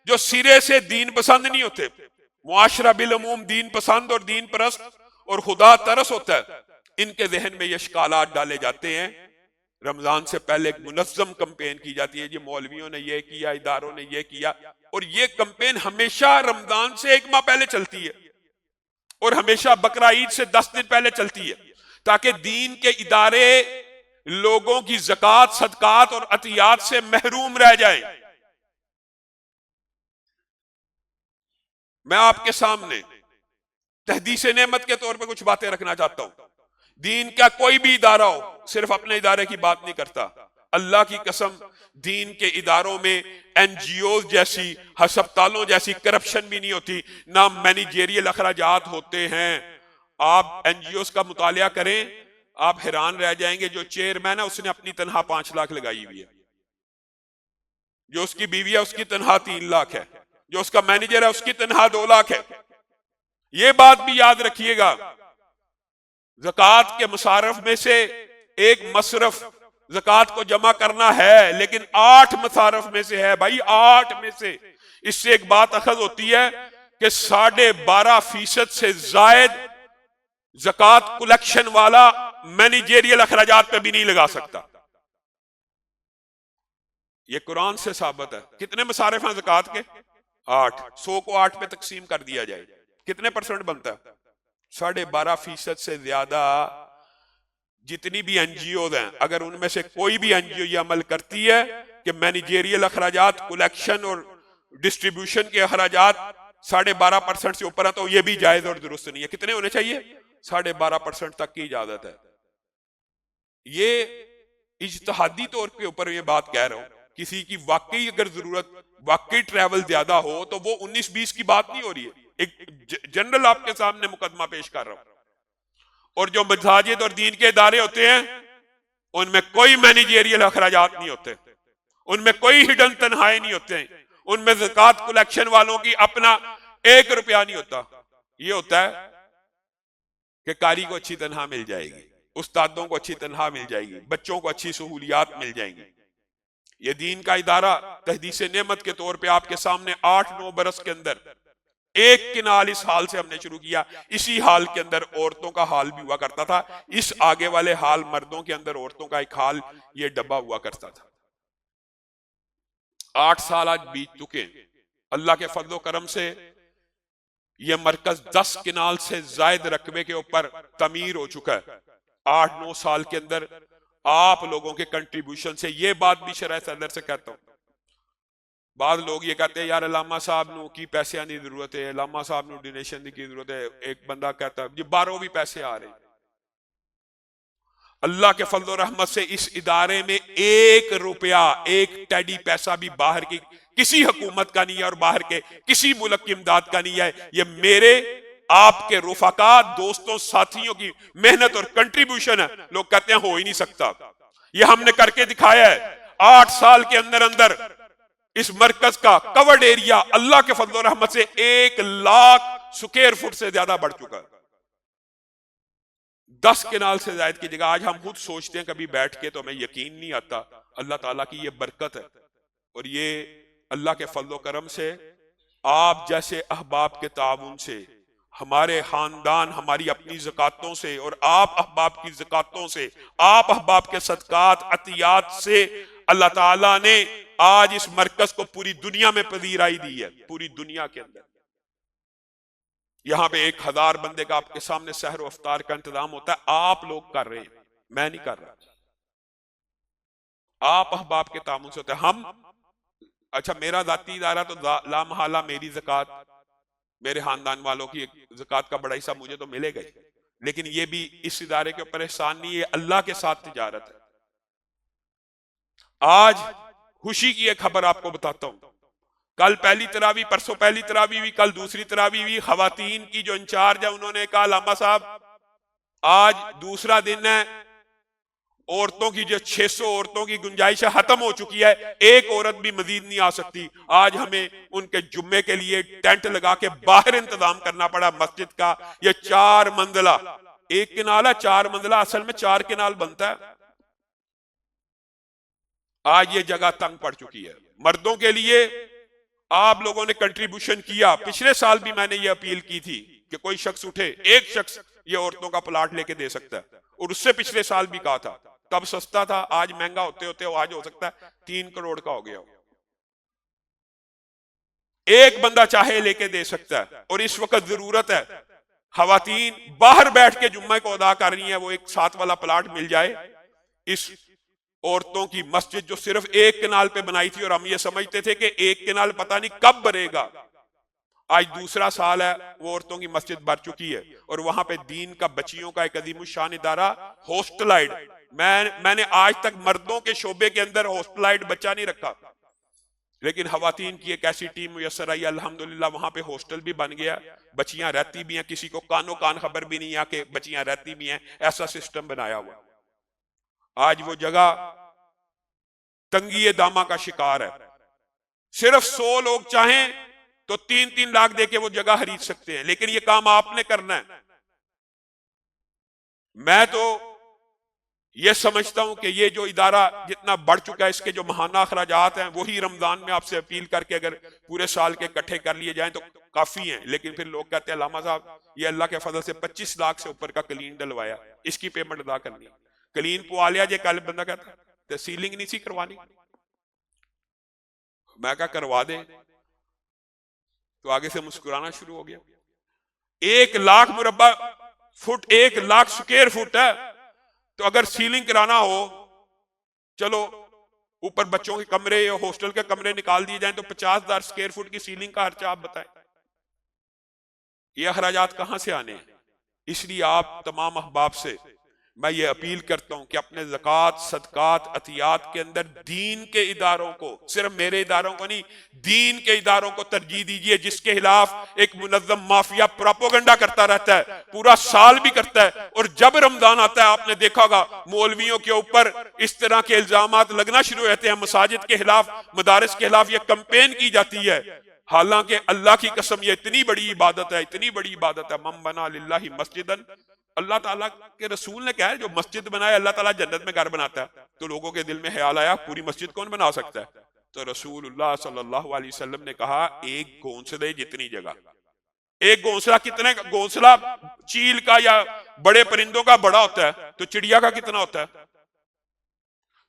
جو سرے سے دین پسند نہیں ہوتے. معاشرہ بالعموم دین پسند اور دین پرست اور خدا ترس ہوتا ہے. ان کے ذہن میں یہ اشکالات ڈالے جاتے ہیں. رمضان سے پہلے ایک منظم کمپین کی جاتی ہے، جی مولویوں نے یہ کیا، اداروں نے یہ کیا، اور یہ کمپین ہمیشہ رمضان سے 1 ماہ پہلے چلتی ہے اور ہمیشہ بقرعید سے 10 دن پہلے چلتی ہے تاکہ دین کے ادارے لوگوں کی زکوٰۃ، صدقات اور عطیات سے محروم رہ جائیں. میں آپ کے سامنے تحدیث نعمت کے طور پہ کچھ باتیں رکھنا چاہتا ہوں. دین کا کوئی بھی ادارہ ہو، صرف اپنے ادارے کی بات نہیں کرتا، اللہ کی قسم دین کے اداروں میں این جی اوز جیسی، ہسپتالوں جیسی کرپشن بھی نہیں ہوتی، نہ مینیجیریل اخراجات ہوتے ہیں. آپ این جی اوز کا مطالعہ کریں، آپ حیران رہ جائیں گے. جو چیئرمین ہے اس نے اپنی تنخواہ 5 لاکھ لگائی ہوئی ہے، جو اس کی بیوی ہے اس کی تنخواہ 3 لاکھ ہے، جو اس کا مینیجر ہے اس کی تنخواہ 2 لاکھ ہے. یہ بات بھی یاد رکھیے گا، زکوٰۃ کے مصارف میں سے ایک مصرف زکوٰۃ کو جمع کرنا ہے، لیکن 8 مصارف میں سے ہے بھائی، 8 میں سے. اس سے ایک بات اخذ ہوتی ہے کہ 12.5% سے زائد زکوٰۃ کلیکشن والا مینیجیریل اخراجات پہ بھی نہیں لگا سکتا. یہ قرآن سے ثابت ہے. کتنے مصارف ہیں زکوٰۃ کے؟ 8. 100 کو 8 پہ تقسیم کر دیا جائے کتنے پرسنٹ بنتا ہے؟ 12.5% سے زیادہ. جتنی بھی این جی اوز ہیں اگر ان میں سے کوئی بھی این جی او یہ عمل کرتی ہے کہ مینیجیریل اخراجات کلیکشن اور ڈسٹریبیوشن کے اخراجات 12.5% سے اوپر ہیں تو یہ بھی جائز اور درست نہیں ہے. کتنے ہونے چاہیے؟ 12.5% تک کی اجازت ہے. یہ اجتہادی طور کے اوپر یہ بات کہہ رہا ہوں. کسی کی واقعی اگر ضرورت واقعی ٹریول زیادہ ہو تو وہ 19-20 کی بات نہیں ہو رہی ہے. ایک جنرل آپ کے سامنے مقدمہ پیش کر رہا ہوں. اور جو مساجد اور دین کے ادارے ہوتے ہیں ان میں کوئی مینیجیریل اخراجات نہیں ہوتے, ان میں کوئی ہڈن تنخواہیں نہیں ہوتے ہیں, ان میں زکوٰۃ کلیکشن والوں کی اپنا 1 روپیہ نہیں ہوتا. یہ ہوتا ہے کہ قاری کو اچھی تنخواہ مل جائے گی, استادوں کو اچھی تنخواہ مل جائے گی, بچوں کو اچھی سہولیات مل جائیں گی. یہ دین کا ادارہ تحدیث نعمت کے طور پہ آپ کے سامنے 8-9 برس کے اندر ایک کنال اس حال سے ہم نے شروع کیا. اسی حال کے اندر عورتوں کا حال بھی ہوا کرتا تھا. اس آگے والے حال مردوں کے اندر عورتوں کا ایک حال یہ ڈبہ ہوا کرتا تھا. 8 سال آج بیت چکے. اللہ کے فضل و کرم سے یہ مرکز 10 کنال سے زائد رقبے کے اوپر تعمیر ہو چکا ہے. 8-9 سال کے اندر آپ لوگوں کے کنٹریبیوشن سے. یہ بات بھی شرح صدر سے کہتا ہوں. بعض لوگ یہ کہتے ہیں یار علامہ صاحب نو کی پیسے آنے کی ضرورت ہے, علامہ صاحب نو ڈونیشن کی ضرورت ہے. ایک بندہ کہتا ہے یہ 12 بھی پیسے آ رہے ہیں. اللہ کے فضل و رحمت سے اس ادارے میں 1 روپیہ 1 ٹیڈی پیسہ بھی باہر کی کسی حکومت کا نہیں ہے اور باہر کے کسی ملک کی امداد کا نہیں ہے. یہ میرے آپ کے رفقا دوستوں ساتھیوں کی محنت اور کنٹریبیوشن ہے. لوگ کہتے ہیں ہو ہی نہیں سکتا. یہ ہم نے کر کے دکھایا ہے. 8 سال کے اندر اندر اس مرکز کا کورڈ ایریا اللہ کے فضل و رحمت سے 1 لاکھ سکوائر فٹ سے زیادہ بڑھ چکا ہے. 10 کنال سے زائد کی جگہ. آج ہم خود سوچتے ہیں کبھی بیٹھ کے تو ہمیں یقین نہیں آتا. اللہ تعالیٰ کی یہ برکت ہے اور یہ اللہ کے فضل و کرم سے آپ جیسے احباب کے تعاون سے, ہمارے خاندان ہماری اپنی زکاتوں سے اور آپ احباب کی زکاتوں سے, آپ احباب کے صدقات عطیات سے اللہ تعالیٰ نے آج اس مرکز کو پوری دنیا میں پذیرائی دی ہے. پوری دنیا کے اندر یہاں پہ 1000 بندے کا آپ کے سامنے سحر و افطار کا انتظام ہوتا ہے. آپ لوگ کر رہے ہیں, میں نہیں کر رہا. آپ احباب کے تعاون سے ہوتا ہے. ہم اچھا میرا ذاتی ادارہ تو لا محالہ میری زکات میرے خاندان والوں کی زکات کا بڑا حصہ مجھے تو ملے گا, لیکن یہ بھی اس ادارے کے اوپر احسان نہیں ہے, اللہ کے ساتھ تجارت ہے. آج خوشی کی ایک خبر آپ کو بتاتا ہوں. کل پہلی تراویح, پرسوں پہلی تراویح ہوئی, کل دوسری تراویح ہوئی. خواتین کی جو انچارج ہے انہوں نے کہا علامہ صاحب آج دوسرا دن ہے, عورتوں کی جو 600 عورتوں کی گنجائش ختم ہو چکی ہے, ایک عورت بھی مزید نہیں آ سکتی. آج ہمیں ان کے جمعے کے لیے ٹینٹ لگا کے باہر انتظام کرنا پڑا مسجد کا. یہ 4 منزلہ, 1 کنال ہے 4 منزلہ, اصل میں 4 کنال بنتا ہے. آج یہ جگہ تنگ پڑ چکی ہے. مردوں کے لیے آپ لوگوں نے کنٹریبیوشن کیا. پچھلے سال بھی میں نے یہ اپیل کی تھی کہ کوئی شخص اٹھے, ایک شخص یہ عورتوں کا پلاٹ لے کے دے سکتا ہے, اور اس سے پچھلے سال بھی کہا تھا. تب سستا تھا, آج مہنگا ہوتے ہوتے آج ہو سکتا ہے 3 کروڑ کا ہو گیا ہو. ایک بندہ چاہے لے کے دے سکتا ہے. اور اس وقت ضرورت ہے خواتین باہر بیٹھ کے جمعہ کو ادا کر رہی ہیں, وہ ایک 7 والا پلاٹ مل جائے. اس عورتوں کی مسجد جو صرف 1 کنال پہ بنائی تھی اور ہم یہ سمجھتے تھے کہ 1 کنال پتہ نہیں کب بنے گا, آج دوسرا سال ہے وہ عورتوں کی مسجد بھر چکی ہے. اور وہاں پہ دین کا بچیوں کا ایک عظیم الشان ادارہ ہاسٹلائڈ, میں نے آج تک مردوں کے شعبے کے اندر ہاسٹلائڈ بچہ نہیں رکھا, لیکن خواتین کی ایک ایسی ٹیم میسر آئی الحمدللہ. وہاں پہ ہاسٹل بھی بن گیا, بچیاں رہتی بھی ہیں, کسی کو کانوں کان خبر بھی نہیں ہے کہ بچیاں رہتی بھی ہیں. ایسا سسٹم بنایا ہوا. آج وہ جگہ تنگی دامہ کا شکار ہے. صرف 100 لوگ چاہیں تو 3-3 لاکھ دے کے وہ جگہ خرید سکتے ہیں, لیکن یہ کام آپ نے کرنا ہے. میں تو یہ سمجھتا ہوں کہ یہ جو ادارہ جتنا بڑھ چکا ہے, اس کے جو ماہانہ اخراجات ہیں وہی رمضان میں آپ سے اپیل کر کے اگر پورے سال کے اکٹھے کر لیے جائیں تو کافی ہیں، لیکن پھر لوگ کہتے ہیں علامہ صاحب یہ اللہ کے فضل سے 25 لاکھ سے اوپر کا کلین ڈلوایا، اس کی پیمنٹ ادا کرنی، کلین پوا لیا جے، کل بندہ کہتا ہے تو سیلنگ نہیں سی کروانی، میں کہا کروا دیں، تو آگے سے مسکرانا شروع ہو گیا۔ 1 لاکھ مربع فٹ، 1 لاکھ سکوئر فٹ ہے، تو اگر سیلنگ کرانا ہو، چلو اوپر بچوں کے کمرے یا ہاسٹل کے کمرے نکال دیے جائیں تو 50,000 سکوئر فٹ کی سیلنگ کا خرچہ آپ بتائیں، یہ اخراجات کہاں سے آنے ہیں؟ اس لیے آپ تمام احباب سے میں یہ اپیل کرتا ہوں کہ اپنے زکوٰۃ، صدقات، عطیات کے اندر دین کے اداروں کو، صرف میرے اداروں کو نہیں، دین کے اداروں کو ترجیح دیجئے، جس کے خلاف ایک منظم مافیا پراپوگنڈا کرتا رہتا ہے، پورا سال بھی کرتا ہے، اور جب رمضان آتا ہے آپ نے دیکھا ہوگا مولویوں کے اوپر اس طرح کے الزامات لگنا شروع ہوتے ہیں، مساجد کے خلاف، مدارس کے خلاف یہ کمپین کی جاتی ہے، حالانکہ اللہ کی قسم یہ اتنی بڑی عبادت ہے، اتنی بڑی عبادت ہے، من بنا للہ مسجدن، اللہ تعالیٰ کے رسول نے کہا ہے جو مسجد بنائے اللہ تعالیٰ جنت میں گھر بناتا ہے، تو لوگوں کے دل میں خیال آیا پوری مسجد کون بنا سکتا ہے؟ تو رسول اللہ صلی اللہ علیہ وسلم نے کہا ایک گھونسلے جتنی جگہ، ایک گھونسلہ کتنے کا؟ گھونسلہ چیل کا یا بڑے پرندوں کا بڑا ہوتا ہے، تو چڑیا کا کتنا ہوتا ہے؟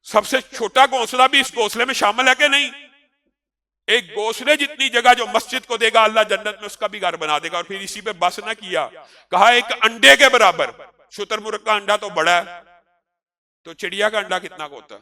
سب سے چھوٹا گھونسلہ بھی اس گھونسلے میں شامل ہے کہ نہیں؟ ایک گھونسلے جتنی جگہ جو مسجد کو دے گا اللہ جنت میں اس کا بھی گھر بنا دے گا۔ اور پھر اسی پہ بس نہ کیا، کہا ایک انڈے کے برابر، شتر مرغ کا انڈا تو بڑا ہے، تو چڑیا کا انڈا کتنا کو ہوتا ہے؟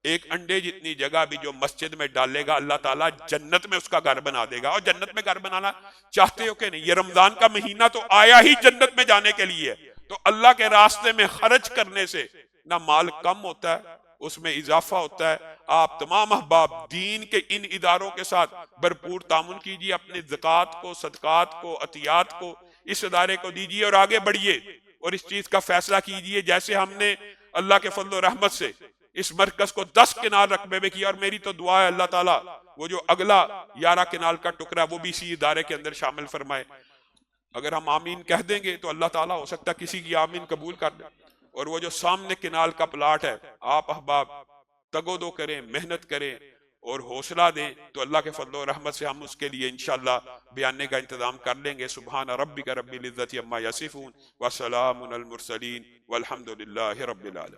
ایک انڈے جتنی جگہ بھی جو مسجد میں ڈالے گا اللہ تعالیٰ جنت میں اس کا گھر بنا دے گا۔ اور جنت میں گھر بنانا چاہتے ہو کہ نہیں؟ یہ رمضان کا مہینہ تو آیا ہی جنت میں جانے کے لیے، تو اللہ کے راستے میں خرچ کرنے سے نہ مال کم ہوتا ہے، اس میں اضافہ ہوتا ہے۔ آپ تمام احباب دین کے ان اداروں کے ساتھ بھرپور تعاون کیجیے، اپنے زکوٰۃ کو، صدقات کو، عطیات کو اس ادارے کو دیجیے اور آگے بڑھیے، اور اس چیز کا فیصلہ کیجیے جیسے ہم نے اللہ کے فضل و رحمت سے اس مرکز کو 10 کنال رقبے میں کیا، اور میری تو دعا ہے اللہ تعالیٰ وہ جو اگلا 11 کنال کا ٹکڑا وہ بھی اسی ادارے کے اندر شامل فرمائے۔ اگر ہم آمین کہہ دیں گے تو اللہ تعالیٰ ہو سکتا ہے کسی کی آمین قبول کر دے، اور وہ جو سامنے کنال کا پلاٹ ہے آپ احباب تگو دو کریں، محنت کریں اور حوصلہ دیں، تو اللہ کے فضل و رحمت سے ہم اس کے لیے انشاءاللہ بیانے کا انتظام کر لیں گے۔ سبحان ربک رب العزت عما یصفون وسلام علی المرسلین والحمد للہ رب العالمین۔